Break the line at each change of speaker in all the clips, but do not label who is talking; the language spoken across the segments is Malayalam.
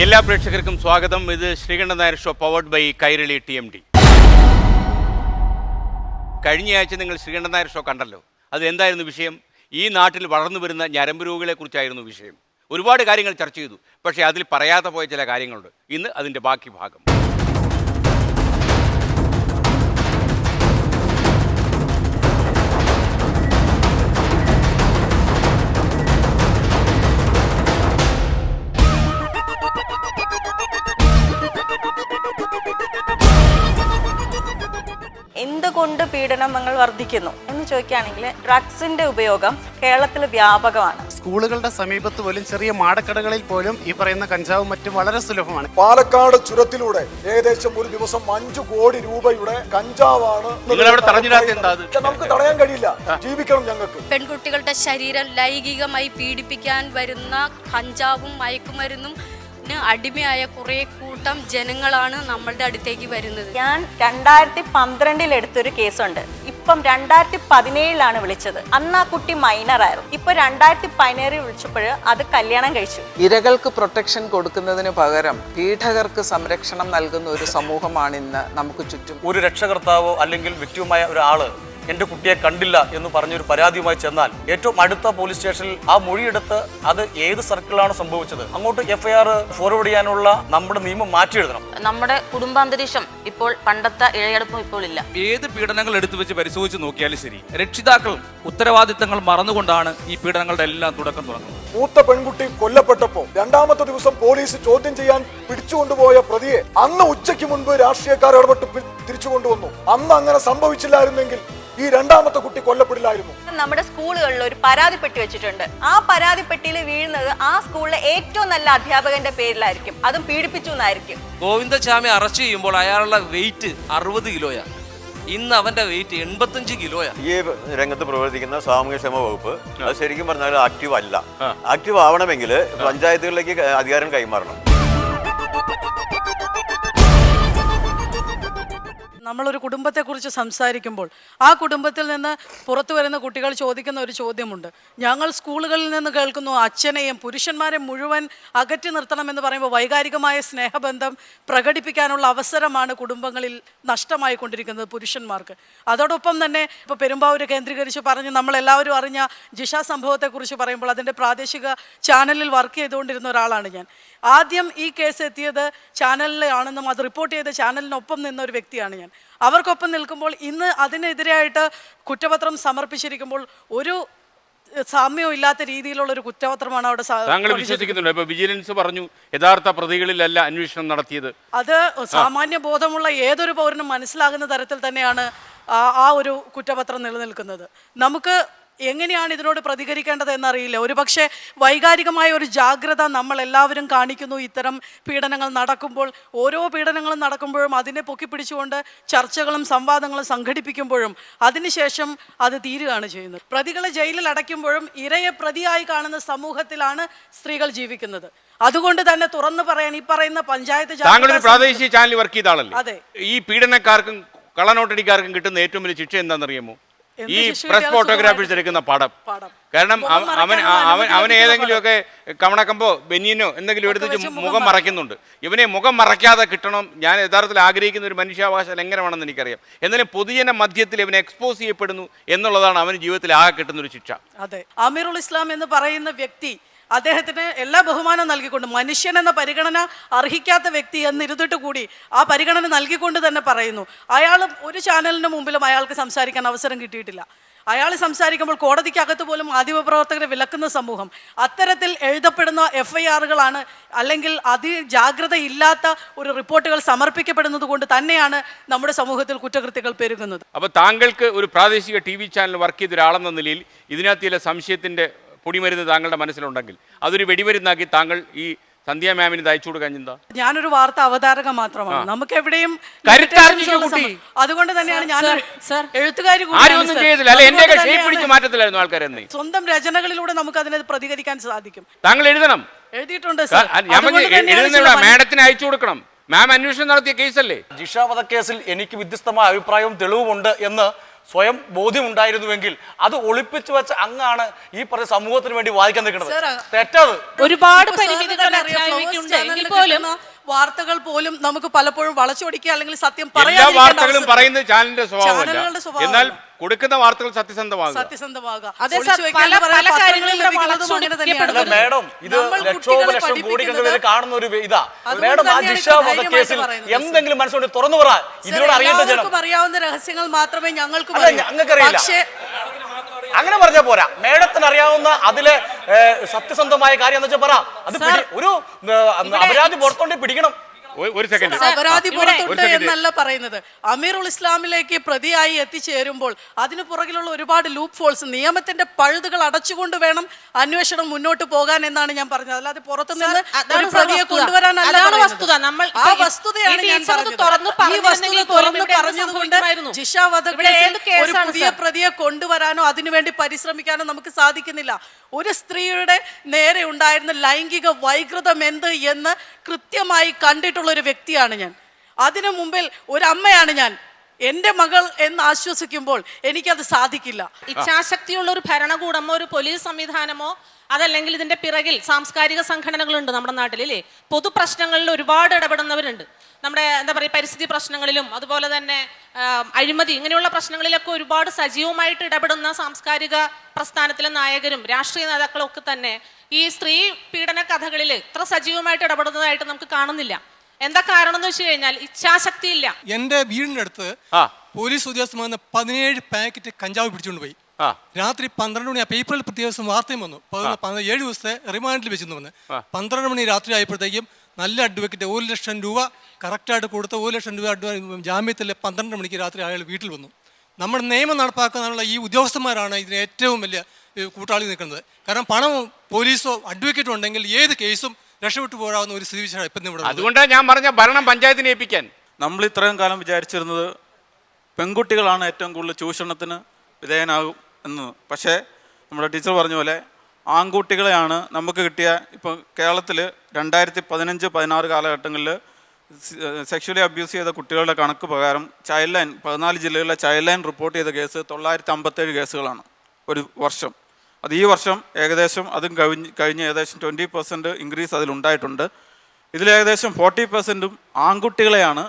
എല്ലാ പ്രേക്ഷകർക്കും സ്വാഗതം. ഇത് Sreekandan Nair show powered by Kairali TMD. കഴിഞ്ഞയാഴ്ച നിങ്ങൾ ശ്രീകണ്ഠൻ നായർ ഷോ കണ്ടല്ലോ. അത് എന്തായിരുന്നു വിഷയം? ഈ നാട്ടിൽ വളർന്നു വരുന്ന ഞരമ്പ് രോഗികളെ കുറിച്ചായിരുന്നു വിഷയം. ഒരുപാട് കാര്യങ്ങൾ ചർച്ച ചെയ്തു. പക്ഷേ അതിൽ പറയാതെ പോയ ചില കാര്യങ്ങളുണ്ട്. ഇന്ന് അതിൻ്റെ ബാക്കി ഭാഗം.
എന്തുകൊണ്ട് പീഡനങ്ങൾ വർദ്ധിക്കുന്നു എന്ന് ചോദിക്കുകയാണെങ്കിൽ ഡ്രഗ്സിന്റെ ഉപയോഗം കേരളത്തിൽ വ്യാപകമാണ്.
സ്കൂളുകളുടെ സമീപത്ത് പോലും ചെറിയ മാടക്കടകളിൽ പോലും ഈ പറയുന്ന കഞ്ചാവും മറ്റും വളരെ സുലഭമാണ്.
പാലക്കാട് ചുരത്തിലൂടെ ഏകദേശം ഒരു ദിവസം 5 കോടി രൂപയുടെ കഞ്ചാവാണ്. നമുക്ക് തടയാൻ കഴിയില്ല, ജീവിക്കണം ഞങ്ങൾക്ക്.
പെൺകുട്ടികളുടെ ശരീരം ലൈംഗികമായി പീഡിപ്പിക്കാൻ വരുന്ന കഞ്ചാവും മയക്കുമരുന്നും അടിമയായ കുറെ കൂട്ടം ജനങ്ങളാണ് നമ്മളുടെ അടുത്തേക്ക് വരുന്നത്.
ഞാൻ 2012 എടുത്തൊരു കേസുണ്ട്. ഇപ്പം 2017 വിളിച്ചത്. അന്ന് ആ കുട്ടി മൈനറായിരുന്നു. ഇപ്പൊ 2017 വിളിച്ചപ്പോൾ അത് കല്യാണം കഴിച്ചു.
ഇരകൾക്ക് പ്രൊട്ടക്ഷൻ കൊടുക്കുന്നതിന് പകരം പീഡകർക്ക് സംരക്ഷണം നൽകുന്ന ഒരു സമൂഹമാണ് ഇന്ന് നമുക്ക് ചുറ്റും.
ഒരു രക്ഷകർത്താവോ അല്ലെങ്കിൽ വ്യക്തിയുമായ ഒരാള് എൻ്റെ കുട്ടിയെ കണ്ടില്ല എന്ന് പറഞ്ഞൊരു പരാതിയുമായി ചെന്നാൽ ഏറ്റവും അടുത്ത പോലീസ് സ്റ്റേഷനിൽ ആ മൊഴിയെടുത്ത് അത് ഏത് സർക്കിളാണ് സംഭവിച്ചത് അങ്ങോട്ട് FIR ഫോർവേഡ് ചെയ്യാനുള്ള നമ്മുടെ നിയമം മാറ്റിയെഴുതണം.
നമ്മുടെ കുടുംബാന്തരീക്ഷം ഇപ്പോൾ പണ്ടത്തെ ഇഴയടുപ്പം ഇപ്പോൾ ഇല്ല.
ഏത് പീഡനങ്ങൾ എടുത്തു വെച്ച് പരിശോധിച്ച് നോക്കിയാലും ശരി, രക്ഷിതാക്കൾ ഉത്തരവാദിത്തങ്ങൾ മറന്നുകൊണ്ടാണ് ഈ പീഡനങ്ങളുടെ എല്ലാം തുടക്കം തുടങ്ങുന്നത്.
മൂത്ത പെൺകുട്ടി കൊല്ലപ്പെട്ടപ്പോൾ 2ാമത്തെ ദിവസം പോലീസ് ചോദ്യം ചെയ്യാൻ പിടിച്ചുകൊണ്ടുപോയ പ്രതിയെ അന്ന് ഉച്ചയ്ക്ക് മുൻപ് രാഷ്ട്രീയക്കാർ ഇടപെട്ട് തിരിച്ചു കൊണ്ടുവന്നു. അന്ന് അങ്ങനെ സംഭവിച്ചില്ലായിരുന്നെങ്കിൽ ഈ 2ാമത്തെ കുട്ടി കൊല്ലപ്പെടില്ലായിരുന്നു.
നമ്മുടെ സ്കൂളുകളിൽ ഒരു പരാതിപ്പെട്ടി വെച്ചിട്ടുണ്ട്. ആ പരാതിപ്പെട്ടിയിൽ വീഴുന്നത് ആ സ്കൂളിലെ ഏറ്റവും നല്ല അധ്യാപകന്റെ പേരിലായിരിക്കും. അതും പീഡിപ്പിച്ചു എന്നായിരിക്കും.
ഗോവിന്ദചാമി അറസ്റ്റ് ചെയ്യുമ്പോൾ അയാളുടെ വെയിറ്റ് 60 കിലോയാണ്. ഇന്ന് അവന്റെ വെയിറ്റ് 85 കിലോയാണ്.
ഈ രംഗത്ത് പ്രവർത്തിക്കുന്ന സാമൂഹ്യക്ഷേമ വകുപ്പ് അത് ശരിക്കും പറഞ്ഞാൽ ആക്റ്റീവ് അല്ല. ആക്റ്റീവ് ആവണമെങ്കിൽ പഞ്ചായത്തുകളിലേക്ക് അധികാരം കൈമാറണം.
നമ്മളൊരു കുടുംബത്തെക്കുറിച്ച് സംസാരിക്കുമ്പോൾ ആ കുടുംബത്തിൽ നിന്ന് പുറത്തു വരുന്ന കുട്ടികൾ ചോദിക്കുന്ന ഒരു ചോദ്യമുണ്ട്. ഞങ്ങൾ സ്കൂളുകളിൽ നിന്ന് കേൾക്കുന്നു അച്ഛനെയും പുരുഷന്മാരെ മുഴുവൻ അകറ്റി നിർത്തണമെന്ന് പറയുമ്പോൾ വൈകാരികമായ സ്നേഹബന്ധം പ്രകടിപ്പിക്കാനുള്ള അവസരമാണ് കുടുംബങ്ങളിൽ നഷ്ടമായി കൊണ്ടിരിക്കുന്നത് പുരുഷന്മാർക്ക്. അതോടൊപ്പം തന്നെ ഇപ്പോൾ പെരുമ്പാവൂർ കേന്ദ്രീകരിച്ച് പറഞ്ഞ് നമ്മളെല്ലാവരും അറിഞ്ഞ ജിഷ സംഭവത്തെക്കുറിച്ച് പറയുമ്പോൾ അതിൻ്റെ പ്രാദേശിക ചാനലിൽ വർക്ക് ചെയ്തുകൊണ്ടിരുന്ന ഒരാളാണ് ഞാൻ. ആദ്യം ഈ കേസ് എത്തിയത് ചാനലിലാണെന്നും അത് റിപ്പോർട്ട് ചെയ്ത ചാനലിനൊപ്പം നിന്ന ഒരു വ്യക്തിയാണ് ഞാൻ. അവർക്കൊപ്പം നിൽക്കുമ്പോൾ ഇന്ന് അതിനെതിരായിട്ട് കുറ്റപത്രം സമർപ്പിച്ചിരിക്കുമ്പോൾ ഒരു സാമ്യവും ഇല്ലാത്ത രീതിയിലുള്ള ഒരു കുറ്റപത്രമാണ് അവിടെ.
താങ്കൾ വിശ്വസിക്കുന്നുണ്ടോ? ഇപ്പൊ വിജിലൻസ് പറഞ്ഞു യഥാർത്ഥ പ്രതികളിലല്ല അന്വേഷണം നടത്തിയത്.
അത് സാമാന്യ ബോധമുള്ള ഏതൊരു പൗരനും മനസ്സിലാകുന്ന തരത്തിൽ തന്നെയാണ് ആ ഒരു കുറ്റപത്രം നിലനിൽക്കുന്നത്. നമുക്ക് എങ്ങനെയാണ് ഇതിനോട് പ്രതികരിക്കേണ്ടത് എന്നറിയില്ല. ഒരുപക്ഷെ വൈകാരികമായ ഒരു ജാഗ്രത നമ്മൾ എല്ലാവരും കാണിക്കുന്നു. ഇത്തരം പീഡനങ്ങൾ നടക്കുമ്പോൾ, ഓരോ പീഡനങ്ങളും നടക്കുമ്പോഴും അതിനെ പൊക്കിപ്പിടിച്ചുകൊണ്ട് ചർച്ചകളും സംവാദങ്ങളും സംഘടിപ്പിക്കുമ്പോഴും അതിനുശേഷം അത് തീരുകയാണ് ചെയ്യുന്നത്. പ്രതികളെ ജയിലിൽ അടയ്ക്കുമ്പോഴും ഇരയെ പ്രതിയായി കാണുന്ന സമൂഹത്തിലാണ് സ്ത്രീകൾ ജീവിക്കുന്നത്. അതുകൊണ്ട് തന്നെ തുറന്നു പറയാൻ ഈ പറയുന്ന പഞ്ചായത്ത്
പ്രാദേശിക ചാനൽ വർക്ക് ചെയ്ത ആളല്ലേ?
അതെ.
ഈ പീഡനക്കാർക്കും കള്ളനോട്ടടിക്കാർക്കും കിട്ടുന്ന ഏറ്റവും വലിയ ശിക്ഷ എന്താണെന്നറിയാമോ? ഈ പ്രസ് ഫോട്ടോഗ്രാഫേഴ്സ് എടുക്കുന്ന പടം. കാരണം അവൻ ഏതെങ്കിലുമൊക്കെ കമണക്കമ്പോ ബെന്നിയനോ എന്തെങ്കിലും എടുത്ത് മുഖം മറയ്ക്കുന്നുണ്ട്. ഇവനെ മുഖം മറയ്ക്കാതെ കിട്ടണം. ഞാൻ യഥാർത്ഥത്തിൽ ആഗ്രഹിക്കുന്ന ഒരു മനുഷ്യാവകാശ ലംഘനമാണെന്ന് എനിക്കറിയാം. എന്നാലും പൊതുജന മധ്യത്തിൽ ഇവനെ എക്സ്പോസ് ചെയ്യപ്പെടുന്നു എന്നുള്ളതാണ് അവന് ജീവിതത്തിൽ ആകെ കിട്ടുന്ന ഒരു ശിക്ഷ.
അതെ, അമീറുൽ ഇസ്ലാം എന്ന് പറയുന്ന വ്യക്തി, അദ്ദേഹത്തിന് എല്ലാ ബഹുമാനവും നൽകിക്കൊണ്ട്, മനുഷ്യൻ എന്ന പരിഗണന അർഹിക്കാത്ത വ്യക്തി എന്നിരുന്നിട്ട് കൂടി ആ പരിഗണന നൽകിക്കൊണ്ട് തന്നെ പറയുന്നു. അയാൾ ഒരു ചാനലിന് മുമ്പിലും അയാൾക്ക് സംസാരിക്കാൻ അവസരം കിട്ടിയിട്ടില്ല. അയാൾ സംസാരിക്കുമ്പോൾ കോടതിക്കകത്ത് പോലും മാധ്യമപ്രവർത്തകരെ വിലക്കുന്ന സമൂഹം. അത്തരത്തിൽ എഴുതപ്പെടുന്ന FIRകളാണ് അല്ലെങ്കിൽ ജാഗ്രതയില്ലാത്ത ഒരു റിപ്പോർട്ടുകൾ സമർപ്പിക്കപ്പെടുന്നത് കൊണ്ട് തന്നെയാണ് നമ്മുടെ സമൂഹത്തിൽ കുറ്റകൃത്യങ്ങൾ പെരുകുന്നത്.
അപ്പോൾ താങ്കൾക്ക് ഒരു പ്രാദേശിക TV ചാനൽ വർക്ക് ചെയ്ത ഒരാളെന്ന നിലയിൽ ഇതിനകത്ത് ചില സംശയത്തിൻ്റെ പൊടിമരുന്ന് താങ്കളുടെ മനസ്സിലുണ്ടെങ്കിൽ അതൊരു വെടിമരുന്നാക്കി താങ്കൾ ഈ സന്ധ്യ മാമിന് അയച്ചു കൊടുക്കാൻ ചിന്ത.
ഞാനൊരു വാർത്ത അവതാരക മാത്രമാണ്. നമുക്ക് എവിടെയും അതുകൊണ്ട് തന്നെയാണ് ഞാൻ എഴുത്തുകാരി. സ്വന്തം രചനകളിലൂടെ നമുക്ക് അതിനെ പ്രതികരിക്കാൻ സാധിക്കും.
താങ്കൾ എഴുതണം.
എഴുതിയിട്ടുണ്ട്.
മാഡത്തിന് അയച്ചു കൊടുക്കണം. മാം അന്വേഷണം നടത്തിയ കേസല്ലേ?
ജിഷ വധക്കേസിൽ എനിക്ക് വ്യത്യസ്തമായ അഭിപ്രായവും തെളിവുമുണ്ട് എന്ന് സ്വയം ബോധ്യമുണ്ടായിരുന്നുവെങ്കിൽ അത് ഒളിപ്പിച്ചു വെച്ച അങ്ങാണ് ഈ പറഞ്ഞ സമൂഹത്തിന് വേണ്ടി വാദിക്കാൻ നിൽക്കുന്നത്. തെറ്റത്.
ഒരുപാട് വാർത്തകൾ പോലും നമുക്ക് പലപ്പോഴും വളച്ചൊടിക്കുക അല്ലെങ്കിൽ സത്യം
എല്ലാ വാർത്തകളും പറയുന്നത് ചാനലിന്റെ സ്വഭാവമല്ല. എന്നാൽ കൊടുക്കുന്ന വാർത്തകൾ സത്യസന്ധമാകുക.
മേഡം ഇത് ലക്ഷം കോടികളുടെ കാണുന്ന ഒരു ഇതാ. മേഡം ആ ജിഷ വധക്കേസിൽ എന്തെങ്കിലും മനസ്സുകൊണ്ട് തുറന്നു പറ. ഇതിനോട്
അറിയാവുന്ന രഹസ്യങ്ങൾ മാത്രമേ ഞങ്ങൾക്ക്
ഞങ്ങൾക്കറിയില്ല. അങ്ങനെ പറഞ്ഞാൽ പോരാ. മേഡത്തിന് അറിയാവുന്ന അതിലെ സത്യസന്ധമായ കാര്യം എന്ന് വെച്ചാൽ പറ. അത് ഒരു അപരാധി പുറത്തോണ്ട് പിടിക്കണം.
ഒരു സെക്കൻഡ്.
അപരാധി പുറത്തുണ്ട് എന്നല്ല പറയുന്നത്. അമീറുൽ ഇസ്ലാമിലേക്ക് പ്രതിയായി എത്തിച്ചേരുമ്പോൾ അതിന് പുറകിലുള്ള ഒരുപാട് ലൂപ്പ് ഫോൾസ്, നിയമത്തിന്റെ പഴുതുകൾ അടച്ചുകൊണ്ട് വേണം അന്വേഷണം മുന്നോട്ട് പോകാൻ എന്നാണ് ഞാൻ പറഞ്ഞത്. അല്ലാതെ പുറത്തുനിന്ന് ഒരു പ്രതിയെ കൊണ്ടുവരാനല്ല വസ്തുത. ആ വസ്തുതയാണ് ഞാൻ പറഞ്ഞതുകൊണ്ട് ജിഷ വധക്കേസിൽ ഒരു പുതിയ പ്രതിയെ കൊണ്ടുവരാനോ അതിനുവേണ്ടി പരിശ്രമിക്കാനോ നമുക്ക് സാധിക്കുന്നില്ല. ഒരു സ്ത്രീയുടെ നേരെ ഉണ്ടായിരുന്ന ലൈംഗിക വൈകൃതം എന്ത് എന്ന് കൃത്യമായി കണ്ടിട്ടുള്ള ഒരു വ്യക്തിയാണ് ഞാൻ. അതിനു മുമ്പിൽ ഒരു അമ്മയാണ് ഞാൻ. എൻ്റെ മകൾ എന്ന് ആശ്വസിക്കുമ്പോൾ എനിക്കത് സാധിക്കില്ല.
ഇച്ഛാശക്തിയുള്ള ഒരു ഭരണകൂടമോ ഒരു പോലീസ് സംവിധാനമോ അതല്ലെങ്കിൽ ഇതിന്റെ പിറകിൽ സാംസ്കാരിക സംഘടനകളുണ്ട് നമ്മുടെ നാട്ടിൽ, അല്ലേ? പൊതുപ്രശ്നങ്ങളിൽ ഒരുപാട് ഇടപെടുന്നവരുണ്ട്. നമ്മുടെ എന്താ പറയുക, പരിസ്ഥിതി പ്രശ്നങ്ങളിലും അതുപോലെ തന്നെ അഴിമതി ഇങ്ങനെയുള്ള പ്രശ്നങ്ങളിലൊക്കെ ഒരുപാട് സജീവമായിട്ട് ഇടപെടുന്ന സാംസ്കാരിക പ്രസ്ഥാനത്തിലെ നായകരും രാഷ്ട്രീയ നേതാക്കളും ഒക്കെ തന്നെ ഈ സ്ത്രീ പീഡന കഥകളിൽ ഇത്ര സജീവമായിട്ട് ഇടപെടുന്നതായിട്ട് നമുക്ക് കാണുന്നില്ല. എന്താ കാരണം എന്ന് വെച്ച് കഴിഞ്ഞാൽ ഇച്ഛാശക്തി ഇല്ല.
എന്റെ വീടിന്റെ അടുത്ത് പോലീസ് ഉദ്യോഗസ്ഥർ 17 പാക്കറ്റ് കഞ്ചാവ് പിടിച്ചുകൊണ്ട് പോയി. രാത്രി 12 മണി പേപ്പറിൽ പ്രത്യേക ദിവസം വാർത്തയും വന്നു. 7 ദിവസത്തെ റിമാൻഡിൽ വെച്ചെന്ന് വന്ന് 12 മണി രാത്രി ആയപ്പോഴത്തേക്കും നല്ല അഡ്വക്കേറ്റ് 1 ലക്ഷം രൂപ കറക്റ്റായിട്ട് കൊടുത്ത് 1 ലക്ഷം രൂപ ജാമ്യത്തിൽ 12 മണിക്ക് രാത്രി അയാൾ വീട്ടിൽ വന്നു. നമ്മുടെ നിയമം നടപ്പാക്കാനുള്ള ഈ ഉദ്യോഗസ്ഥന്മാരാണ് ഇതിന് ഏറ്റവും വലിയ കൂട്ടാളി നിൽക്കുന്നത്. കാരണം പണമോ പോലീസോ അഡ്വക്കേറ്റോ ഉണ്ടെങ്കിൽ ഏത് കേസും രക്ഷപ്പെട്ടു പോകാവുന്ന ഒരു സ്ഥിതിവിശേഷം ഇപ്പം ഇവിടെ.
അതുകൊണ്ടാണ് ഞാൻ പറഞ്ഞ ഭരണം പഞ്ചായത്തിനെ ഏൽപ്പിക്കാൻ.
നമ്മൾ ഇത്രയും കാലം വിചാരിച്ചിരുന്നത് പെൺകുട്ടികളാണ് ഏറ്റവും കൂടുതൽ ചൂഷണത്തിന് വിധേയനാകും എന്ന്. പക്ഷേ നമ്മുടെ ടീച്ചർ പറഞ്ഞ പോലെ ആൺകുട്ടികളെയാണ് നമുക്ക് കിട്ടിയ. ഇപ്പോൾ കേരളത്തിൽ 2015-16 കാലഘട്ടങ്ങളിൽ സെക്ഷലി അബ്യൂസ് ചെയ്ത കുട്ടികളുടെ കണക്ക് പ്രകാരം ചൈൽഡ് ലൈൻ 14 ജില്ലകളിലെ ചൈൽഡ് ലൈൻ റിപ്പോർട്ട് ചെയ്ത കേസ് 957 കേസുകളാണ് ഒരു വർഷം. അത് ഈ വർഷം ഏകദേശം അതും കഴിഞ്ഞ് ഏകദേശം 20% ഇൻക്രീസ് അതിലുണ്ടായിട്ടുണ്ട്. ഇതിലേകദേശം 40% ആൺകുട്ടികളെയാണ്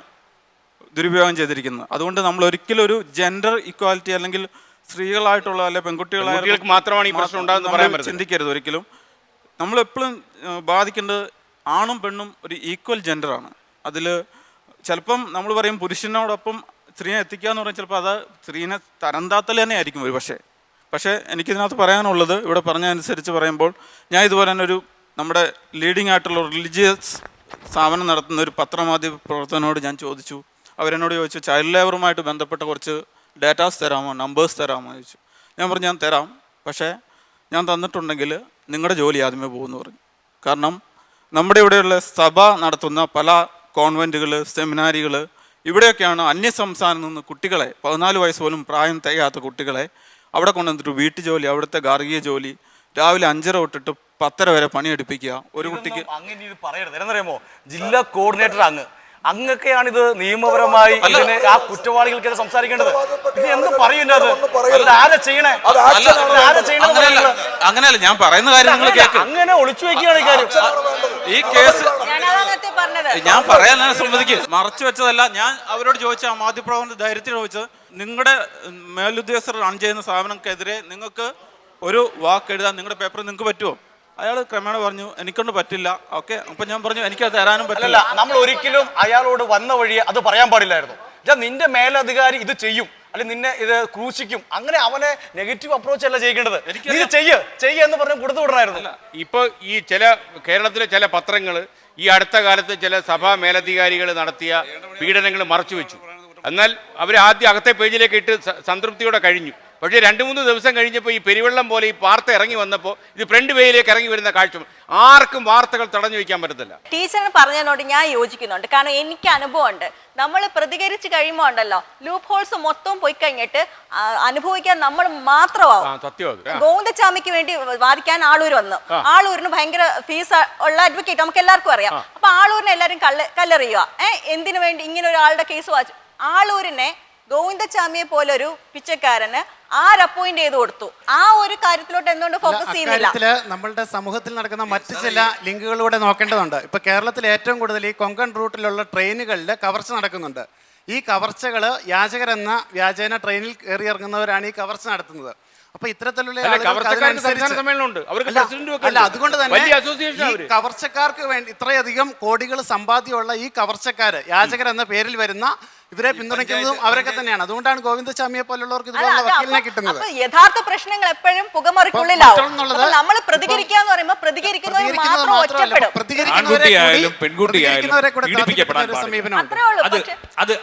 ദുരുപയോഗം ചെയ്തിരിക്കുന്നത്. അതുകൊണ്ട് നമ്മൾ ഒരിക്കലും ഒരു ജെൻഡർ ഇക്വാലിറ്റി അല്ലെങ്കിൽ സ്ത്രീകളായിട്ടുള്ള അല്ലെ പെൺകുട്ടികളായിട്ട്
മാത്രമാണ് ഈ പ്രശ്നം ഉണ്ടാകുന്നത്
ചിന്തിക്കരുത് ഒരിക്കലും. നമ്മളെപ്പോഴും ബാധിക്കേണ്ടത് ആണും പെണ്ണും ഒരു ഈക്വൽ ജെൻഡറാണ്. അതിൽ ചിലപ്പം നമ്മൾ പറയും പുരുഷനോടൊപ്പം സ്ത്രീയെ എത്തിക്കുക എന്ന് പറഞ്ഞാൽ ചിലപ്പോൾ അത് സ്ത്രീനെ തരംതാത്തൽ തന്നെ ആയിരിക്കും ഒരു പക്ഷേ എനിക്കിതിനകത്ത് പറയാനുള്ളത് ഇവിടെ പറഞ്ഞതനുസരിച്ച് പറയുമ്പോൾ ഞാൻ ഇതുപോലെ തന്നെ ഒരു നമ്മുടെ ലീഡിങ് ആയിട്ടുള്ള റിലീജിയസ് സ്ഥാപനം നടത്തുന്ന ഒരു പത്രമാധ്യമ പ്രവർത്തനോട് ഞാൻ ചോദിച്ചു. അവരെന്നോട് ചോദിച്ചു ചൈൽഡ് ലേബറുമായിട്ട് ബന്ധപ്പെട്ട കുറച്ച് ഡേറ്റാസ് തരാമോ, നമ്പേഴ്സ് തരാമോ ചോദിച്ചു. ഞാൻ പറഞ്ഞു ഞാൻ തരാം, പക്ഷേ ഞാൻ തന്നിട്ടുണ്ടെങ്കിൽ നിങ്ങളുടെ ജോലി ആദ്യമേ പോകുമെന്ന് പറഞ്ഞു. കാരണം നമ്മുടെ ഇവിടെയുള്ള സഭ നടത്തുന്ന പല കോൺവെൻറ്റുകൾ, സെമിനാരികൾ ഇവിടെയൊക്കെയാണ് അന്യസംസ്ഥാനത്ത് നിന്ന് കുട്ടികളെ 14 വയസ്സ് പോലും പ്രായം തികയാത്ത കുട്ടികളെ അവിടെ കൊണ്ടുവന്നിട്ട് വീട്ടുജോലി, അവിടുത്തെ ഗാർഹിക ജോലി രാവിലെ 5:30 തൊട്ടിട്ട് 10:30 വരെ പണിയെടുപ്പിക്കുക ഒരു കുട്ടിക്ക്.
അങ്ങനെ ഇത് പറയരുത്. എന്നറിയാമോ, ജില്ലാ കോർഡിനേറ്റർ അങ്ങൊക്കെയാണ് ഇത് നിയമപരമായി ഇതിന് ആ കുറ്റവാളികൾക്കെതിരെ സംസാരിക്കേണ്ടത്. ഇത് എന്ത് പറയുന്നത്?
അങ്ങനെയല്ല ഞാൻ പറയുന്ന കാര്യം നിങ്ങൾ കേൾക്കും.
അങ്ങനെ ഒളിച്ചു വെക്കുകയാണ് ഈ കാര്യം.
ഈ കേസ് ഞാൻ പറയാൻ സമ്മതിക്കും, മറച്ചു വെച്ചതല്ല. ഞാൻ അവരോട് ചോദിച്ച ആ മാധ്യമപ്രവർത്തന ധൈര്യത്തിൽ ചോദിച്ചത്, നിങ്ങളുടെ മേലുദ്യോഗസ്ഥർ റൺ ചെയ്യുന്ന സ്ഥാപനങ്ങൾക്കെതിരെ നിങ്ങൾക്ക് ഒരു വാക്ക് എഴുതാൻ നിങ്ങളുടെ പേപ്പറിൽ നിങ്ങൾക്ക് പറ്റുമോ? അയാൾ ക്രമേണ പറഞ്ഞു എനിക്കൊണ്ട് പറ്റില്ല. ഓക്കെ, അപ്പം ഞാൻ പറഞ്ഞു എനിക്കത് തരാനും പറ്റില്ല.
നമ്മൾ ഒരിക്കലും അയാളോട് വന്ന വഴിയെ അത് പറയാൻ പാടില്ലായിരുന്നു. നിന്റെ മേലധികാരി ഇത് ചെയ്യും അല്ലെങ്കിൽ നിന്നെ ഇത് ക്രൂശിക്കും, അങ്ങനെ അവനെ നെഗറ്റീവ് അപ്രോച്ച് അല്ല ചെയ്യേണ്ടത്. ഇത് ചെയ്യ എന്ന് പറഞ്ഞ് കൊടുത്തു വിടണമായിരുന്നു.
ഇപ്പൊ ഈ കേരളത്തിലെ ചില പത്രങ്ങൾ ഈ അടുത്ത കാലത്ത് ചില സഭാ മേലധികാരികൾ നടത്തിയ പീഡനങ്ങൾ മറച്ചു വെച്ചു. എന്നാൽ അവർ ആദ്യം അകത്തെ പേജിലേക്ക് ഇട്ട് സംതൃപ്തിയോടെ കഴിഞ്ഞു. പക്ഷേ 2-3 ദിവസം കഴിഞ്ഞപ്പോൾ ഈ പെരുവെള്ളം പോലെ ഈ വാർത്ത ഇറങ്ങി വന്നപ്പോൾ ഇത് ഫ്രണ്ട് പേജിലേക്ക് ഇറങ്ങി വരുന്ന കാഴ്ച ആർക്കും വാർത്തകൾ തടഞ്ഞു വയ്ക്കാൻ പറ്റത്തില്ല.
ടീച്ചറിന് പറഞ്ഞതിനോട് ഞാൻ യോജിക്കുന്നുണ്ട്. കാരണം എനിക്ക് അനുഭവമുണ്ട്. നമ്മൾ പ്രതികരിച്ച് കഴിയുമ്പോൾ ഉണ്ടല്ലോ ലൂപ്പ് ഹോൾസ് മൊത്തം പോയി കഴിഞ്ഞിട്ട് അനുഭവിക്കാൻ നമ്മൾ മാത്രമാവും. ഗോവിന്ദച്ചാമിക്ക് വേണ്ടി വാദിക്കാൻ ആളൂർ വന്നു. ആളൂരിന് ഭയങ്കര ഫീസ് ഉള്ള അഡ്വക്കേറ്റ് നമുക്ക് എല്ലാവർക്കും അറിയാം. അപ്പൊ ആളൂരിനെ എല്ലാവരും കല്ലെറിയുക. എന്തിനു വേണ്ടി ഇങ്ങനെ ഒരാളുടെ കേസ് വായിച്ചു? ആളൂരിനെ ഗോവിന്ദച്ചാമിയെ പോലൊരു പിച്ചക്കാരന് അപ്പോയിന്റ് ചെയ്ത് കൊടുത്തു. ആ ഒരു കാര്യത്തിലോട്ട് എന്തുകൊണ്ട് ഫോക്കസ് ചെയ്യുന്നില്ല?
നമ്മളുടെ സമൂഹത്തിൽ നടക്കുന്ന മറ്റു ചില ലിങ്കുകളിലൂടെ നോക്കേണ്ടതുണ്ട്. ഇപ്പൊ കേരളത്തിൽ ഏറ്റവും കൂടുതൽ ഈ കൊങ്കൺ റൂട്ടിലുള്ള ട്രെയിനുകളിൽ കവർച്ച നടക്കുന്നുണ്ട്. ഈ കവർച്ചകൾ യാചകരെന്ന വ്യാജേന ട്രെയിനിൽ കയറി ഇറങ്ങുന്നവരാണ് ഈ കവർച്ച നടത്തുന്നത്. അപ്പൊ ഇത്തരത്തിലുള്ള അതുകൊണ്ട് തന്നെ ഈ കവർച്ചക്കാർക്ക് വേണ്ടി ഇത്രയധികം കോടികൾ സമ്പാദ്യമുള്ള ഈ കവർച്ചക്കാര് യാചകർ എന്ന പേരിൽ വരുന്ന ഇവരെ പിന്തുണയ്ക്കുന്നതും അവരൊക്കെ തന്നെയാണ്. അതുകൊണ്ടാണ് ഗോവിന്ദച്ചാമിയെ പോലുള്ളവർക്ക് ഇതുപോലുള്ള വക്കീലിനെ കിട്ടുന്നത്.
യഥാർത്ഥ പ്രശ്നങ്ങൾ എപ്പോഴും പുകമറയ്ക്കുള്ളിലാവും. നമ്മൾ പ്രതികരിക്കുക എന്ന് പറയുമ്പോൾ പ്രതികരിക്കുന്നവരെ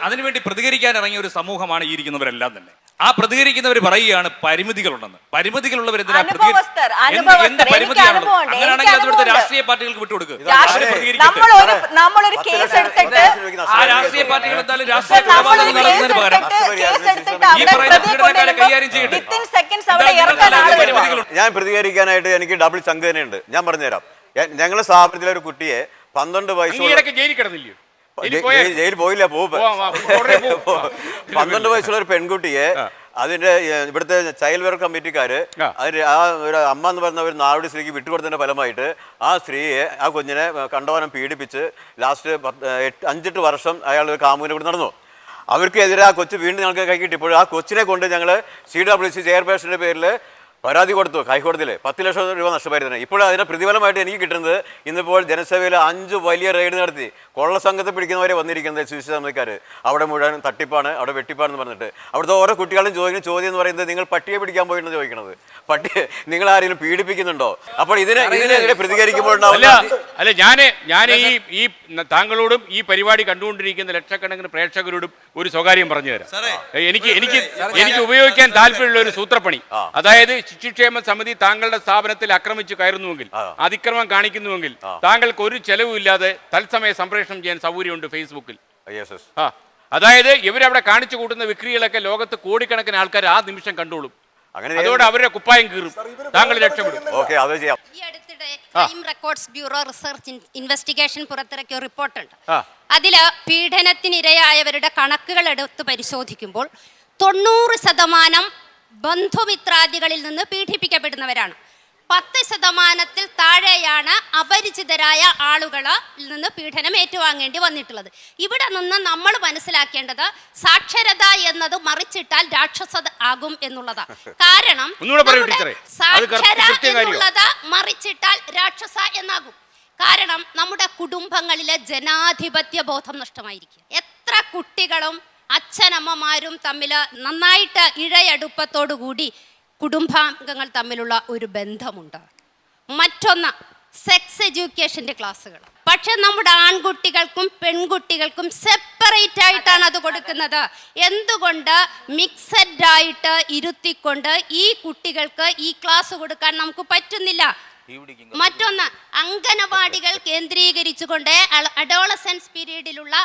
അതിനുവേണ്ടി പ്രതികരിക്കാൻ ഇറങ്ങിയ ഒരു സമൂഹമാണ് ഈ ഇരിക്കുന്നവരെല്ലാം തന്നെ. ആ പ്രതികരിക്കുന്നവർ പറയുകയാണ് പരിമിതികളുണ്ടെന്ന്. പരിമിതികളുള്ളവർ
നമ്മളൊരു
രാഷ്ട്രീയ പാർട്ടികൾക്ക് വിട്ടുകൊടുക്കുക.
കേസ് എടുത്തിട്ട്
ആ രാഷ്ട്രീയ പാർട്ടികൾ എന്തായാലും രാഷ്ട്രീയ കൊലപാതകം നടത്തുന്നതിന് പകരം ഈ പറയുന്ന പീഡനക്കാരെ കൈകാര്യം ചെയ്യട്ടെ.
ഞാൻ പ്രതികരിക്കാനായിട്ട് എനിക്ക് ഡബിൾ ചങ്ക് തന്നെയുണ്ട്. ഞാൻ പറഞ്ഞുതരാം. ഞങ്ങളുടെ സ്ഥാപനത്തിലെ ഒരു കുട്ടിയെ 12 വയസ്സുള്ള ജയിൽ പോയില്ല 12 വയസ്സുള്ള ഒരു പെൺകുട്ടിയെ അതിന്റെ ഇവിടുത്തെ ചൈൽഡ് വെൽഫെയർ കമ്മിറ്റിക്കാര് ആ ഒരു അമ്മ എന്ന് പറഞ്ഞ ഒരു നാടോടി സ്ത്രീക്ക് വിട്ടുകൊടുത്തതിന്റെ ഫലമായിട്ട് ആ സ്ത്രീയെ ആ കുഞ്ഞിനെ കണ്ടവാനം പീഡിപ്പിച്ച് ലാസ്റ്റ് 5-8 വർഷം അയാൾ ഒരു കാമുവിനെ കൂടി നടന്നു. അവർക്കെതിരെ ആ കൊച്ചു വീണ്ടും ഞങ്ങൾക്ക് കൈ കിട്ടിയപ്പോൾ ആ കൊച്ചിനെ കൊണ്ട് ഞങ്ങൾ CWC ചെയർപേഴ്സന്റെ പേരിൽ പരാതി കൊടുത്തു ഹൈക്കോടതിയിൽ. 10 ലക്ഷം രൂപ നഷ്ടപരിഹാരം. ഇപ്പോൾ അതിന്റെ പ്രതിഫലമായിട്ട് എനിക്ക് കിട്ടുന്നത് ഇന്നിപ്പോൾ ജനസേവയിൽ 5 വലിയ റെയ്ഡ് നടത്തി കൊള്ള സംഘത്തെ പിടിക്കുന്നവരെ വന്നിരിക്കുന്നത് സുവിശേഷക്കാർ. അവിടെ മുഴുവൻ തട്ടിപ്പാണ്, അവിടെ വെട്ടിപ്പാണെന്ന് പറഞ്ഞിട്ട് അവിടുത്തെ ഓരോ കുട്ടികളും ചോദിക്കുന്ന ചോദ്യം എന്ന് പറയുന്നത് നിങ്ങൾ പട്ടിയെ പിടിക്കാൻ പോയിട്ടാണ് ചോദിക്കുന്നത്. പട്ടിയെ നിങ്ങൾ ആരെങ്കിലും പീഡിപ്പിക്കുന്നുണ്ടോ? അപ്പോൾ ഇതിനെതിരെ പ്രതികരിക്കുമ്പോഴുണ്ടാവില്ല.
അല്ല ഞാൻ ഈ താങ്കളോടും ഈ പരിപാടി കണ്ടുകൊണ്ടിരിക്കുന്ന ലക്ഷക്കണക്കിന് പ്രേക്ഷകരോടും ഒരു സ്വകാര്യം പറഞ്ഞു തരാം. എനിക്ക് ഉപയോഗിക്കാൻ താല്പര്യമുള്ള ഒരു സൂത്രപ്പണി. അതായത് ശിശുക്ഷേമ സമിതി താങ്കളുടെ സ്ഥാപനത്തിൽ ആക്രമിച്ചു കയറുന്നുവെങ്കിൽ, അതിക്രമം കാണിക്കുന്നുവെങ്കിൽ താങ്കൾക്ക് ഒരു ചെലവുമില്ലാതെ തത്സമയ സംപ്രേഷണം ചെയ്യാൻ സൗകര്യമുണ്ട് ഫേസ്ബുക്കിൽ. അതായത് ഇവരവിടെ കാണിച്ചു കൂട്ടുന്ന വിക്രികളൊക്കെ ലോകത്ത് കോടിക്കണക്കിന് ആൾക്കാർ ആ നിമിഷം കണ്ടോളും. അതോടെ അവരുടെ കുപ്പായം കീറും, താങ്കൾ രക്ഷപ്പെടും.
ഈ അടുത്തിടെ crime records bureau research investigation പുറത്തിറക്കിയ റിപ്പോർട്ടുണ്ട്. അതില് പീഡനത്തിനിരയായവരുടെ കണക്കുകൾ എടുത്ത് പരിശോധിക്കുമ്പോൾ 90% ബന്ധുമിത്രാദികളിൽ നിന്ന് പീഡിപ്പിക്കപ്പെടുന്നവരാണ്. 10% താഴെയാണ് അപരിചിതരായ ആളുകളിൽ നിന്ന് പീഡനം ഏറ്റുവാങ്ങേണ്ടി വന്നിട്ടുള്ളത്. ഇവിടെ നിന്ന് നമ്മൾ മനസ്സിലാക്കേണ്ടത് സാക്ഷരത എന്നത് മറിച്ചിട്ടാൽ രാക്ഷസത ആകും എന്നുള്ളതാണ്. കാരണം സാക്ഷര എന്നുള്ളത് മറിച്ചിട്ടാൽ രാക്ഷസ എന്നാകും. കാരണം നമ്മുടെ കുടുംബങ്ങളിലെ ജനാധിപത്യ ബോധം നഷ്ടമായിരിക്കും. എത്ര കുട്ടികളും അച്ഛനമ്മമാരും തമ്മിൽ നന്നായിട്ട് ഇഴയടുപ്പത്തോടുകൂടി കുടുംബാംഗങ്ങൾ തമ്മിലുള്ള ഒരു ബന്ധമുണ്ട്. മറ്റൊന്ന് സെക്സ് എഡ്യൂക്കേഷൻ്റെ ക്ലാസ്സുകൾ. പക്ഷെ നമ്മുടെ ആൺകുട്ടികൾക്കും പെൺകുട്ടികൾക്കും സെപ്പറേറ്റ് ആയിട്ടാണ് അത് കൊടുക്കുന്നത്. എന്തുകൊണ്ട് മിക്സഡ് ആയിട്ട് ഇരുത്തിക്കൊണ്ട് ഈ കുട്ടികൾക്ക് ഈ ക്ലാസ് കൊടുക്കാൻ നമുക്ക് പറ്റുന്നില്ല? മറ്റൊന്ന് അംഗനവാടികൾ കേന്ദ്രീകരിച്ചുകൊണ്ട് അഡോളസൻസ് പീരീഡിലുള്ള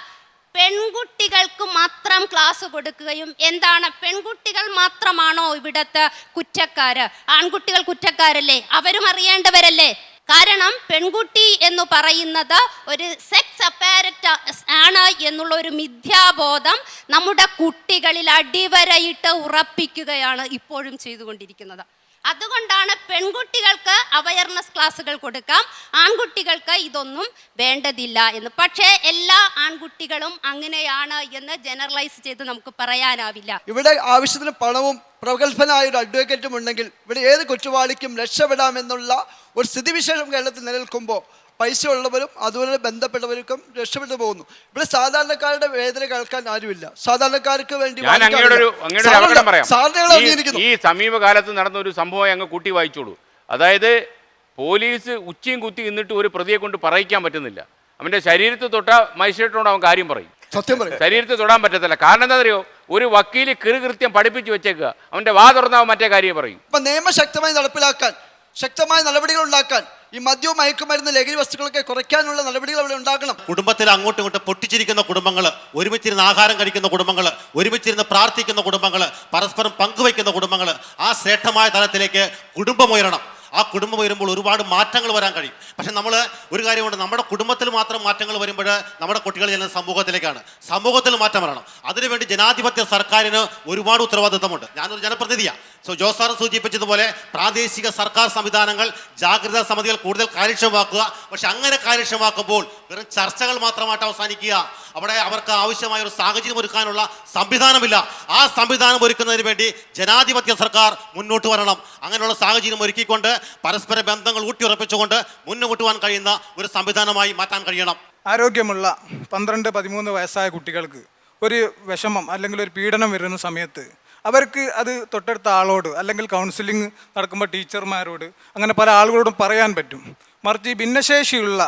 പെൺകുട്ടികൾക്ക് മാത്രം ക്ലാസ് കൊടുക്കുകയും, എന്താണ് പെൺകുട്ടികൾ മാത്രമാണോ ഇവിടത്തെ കുറ്റക്കാര്? ആൺകുട്ടികൾ കുറ്റക്കാരല്ലേ? അവരും അറിയേണ്ടവരല്ലേ? കാരണം പെൺകുട്ടി എന്ന് പറയുന്നത് ഒരു സെക്സ് അപ്പാരറ്റ് ആണ് എന്നുള്ള ഒരു മിഥ്യാബോധം നമ്മുടെ കുട്ടികളിൽ അടിവരയിട്ട് ഉറപ്പിക്കുകയാണ് ഇപ്പോഴും ചെയ്തുകൊണ്ടിരിക്കുന്നത്. അതുകൊണ്ടാണ് പെൺകുട്ടികൾക്ക് അവയർനെസ് ക്ലാസ്സുകൾ കൊടുക്കാം, ആൺകുട്ടികൾക്ക് ഇതൊന്നും വേണ്ടതില്ല എന്ന്. പക്ഷേ എല്ലാ ആൺകുട്ടികളും അങ്ങനെയാണ് എന്ന് ജനറലൈസ് ചെയ്ത് നമുക്ക് പറയാനാവില്ല.
ഇവിടെ ആവശ്യത്തിന് പണവും പ്രഗത്ഭനായ ഒരു അഡ്വക്കേറ്റും ഉണ്ടെങ്കിൽ ഇവിടെ ഏത് കുറ്റവാളിക്കും രക്ഷപ്പെടാമെന്നുള്ള ഒരു സ്ഥിതിവിശേഷം കേരളത്തിൽ നിലനിൽക്കുമ്പോൾ പൈസ ഉള്ളവരും അതുപോലെ ബന്ധപ്പെട്ടവർക്കും രക്ഷപ്പെട്ടു പോകുന്നു. ഇവിടെ സാധാരണക്കാരുടെ വേദന കേൾക്കാൻ ആരുമില്ല. സാധാരണക്കാർക്ക് വേണ്ടി
ഈ സമീപകാലത്ത് നടന്ന ഒരു സംഭവം അങ്ങ് കൂട്ടി വായിച്ചോളൂ. അതായത് പോലീസ് ഉച്ചയും കുത്തി നിന്നിട്ട് ഒരു പ്രതിയെ കൊണ്ട് പറയിക്കാൻ പറ്റുന്നില്ല. അവന്റെ ശരീരത്തിൽ തൊട്ട മജിസ്ട്രേറ്റിനോട് അവൻ കാര്യം പറയും.
സത്യം പറയും,
ശരീരത്തിൽ തൊടാൻ പറ്റത്തില്ല. കാരണം എന്താ അറിയോ? ഒരു വക്കീല് കൃത്യം പഠിപ്പിച്ചു വെച്ചേക്കുക, അവന്റെ വാ തുറന്ന മറ്റേ കാര്യം പറയും.
ഇപ്പൊ നിയമം ശക്തമായി നടപ്പിലാക്കാൻ, ശക്തമായ നടപടികൾ ഉണ്ടാക്കാൻ, ഈ മദ്യവും മയക്കുമരുന്ന് ലഹരി വസ്തുക്കളൊക്കെ കുറയ്ക്കാനുള്ള നടപടികൾ അവിടെ ഉണ്ടാക്കണം.
കുടുംബത്തിൽ അങ്ങോട്ടും ഇങ്ങോട്ടും പൊട്ടിച്ചിരിക്കുന്ന കുടുംബങ്ങൾ, ഒരുമിച്ചിരുന്ന് ആഹാരം കഴിക്കുന്ന കുടുംബങ്ങൾ, ഒരുമിച്ചിരുന്ന് പ്രാർത്ഥിക്കുന്ന കുടുംബങ്ങൾ, പരസ്പരം പങ്കുവയ്ക്കുന്ന കുടുംബങ്ങൾ, ആ ശ്രേഷ്ഠമായ തലത്തിലേക്ക് കുടുംബം ഉയരണം. ആ കുടുംബം വരുമ്പോൾ ഒരുപാട് മാറ്റങ്ങൾ വരാൻ കഴിയും. പക്ഷെ നമ്മൾ ഒരു കാര്യമുണ്ട്, നമ്മുടെ കുടുംബത്തിൽ മാത്രം മാറ്റങ്ങൾ വരുമ്പോൾ നമ്മുടെ കുട്ടികൾ ചെല്ലുന്ന സമൂഹത്തിലേക്കാണ്. സമൂഹത്തിൽ മാറ്റം വരണം. അതിനുവേണ്ടി ജനാധിപത്യ സർക്കാരിന് ഒരുപാട് ഉത്തരവാദിത്തമുണ്ട്. ഞാനൊരു ജനപ്രതിനിധിയാണ്. ജോസ് സാർ സൂചിപ്പിച്ചതുപോലെ പ്രാദേശിക സർക്കാർ സംവിധാനങ്ങൾ, ജാഗ്രതാ സമിതികൾ കൂടുതൽ കാര്യക്ഷമമാക്കുക. പക്ഷെ അങ്ങനെ കാര്യക്ഷമമാക്കുമ്പോൾ വെറും ചർച്ചകൾ മാത്രമായിട്ട് അവസാനിക്കുക. അവിടെ അവർക്ക് ആവശ്യമായ ഒരു സാഹചര്യം ഒരുക്കാനുള്ള സംവിധാനമില്ല. ആ സംവിധാനം ഒരുക്കുന്നതിന് വേണ്ടി ജനാധിപത്യ സർക്കാർ മുന്നോട്ട് വരണം. അങ്ങനെയുള്ള സാഹചര്യം ഒരുക്കിക്കൊണ്ട് പരസ്പര ബന്ധങ്ങൾ ഊട്ടിയുറപ്പിച്ചുകൊണ്ട് മുന്നോട്ട് പോകാൻ കഴിയുന്ന ഒരു സംവിധാനമായി മാറ്റാൻ കഴിയണം.
ആരോഗ്യമുള്ള 12-13 വയസ്സായ കുട്ടികൾക്ക് ഒരു വിഷമം അല്ലെങ്കിൽ ഒരു പീഡനം വരുന്ന സമയത്ത് അവർക്ക് അത് തൊട്ടടുത്ത ആളോട് അല്ലെങ്കിൽ കൗൺസിലിംഗ് നടക്കുമ്പോൾ ടീച്ചർമാരോട് അങ്ങനെ പല ആളുകളോടും പറയാൻ പറ്റും. മറിച്ച് ഈ ഭിന്നശേഷിയുള്ള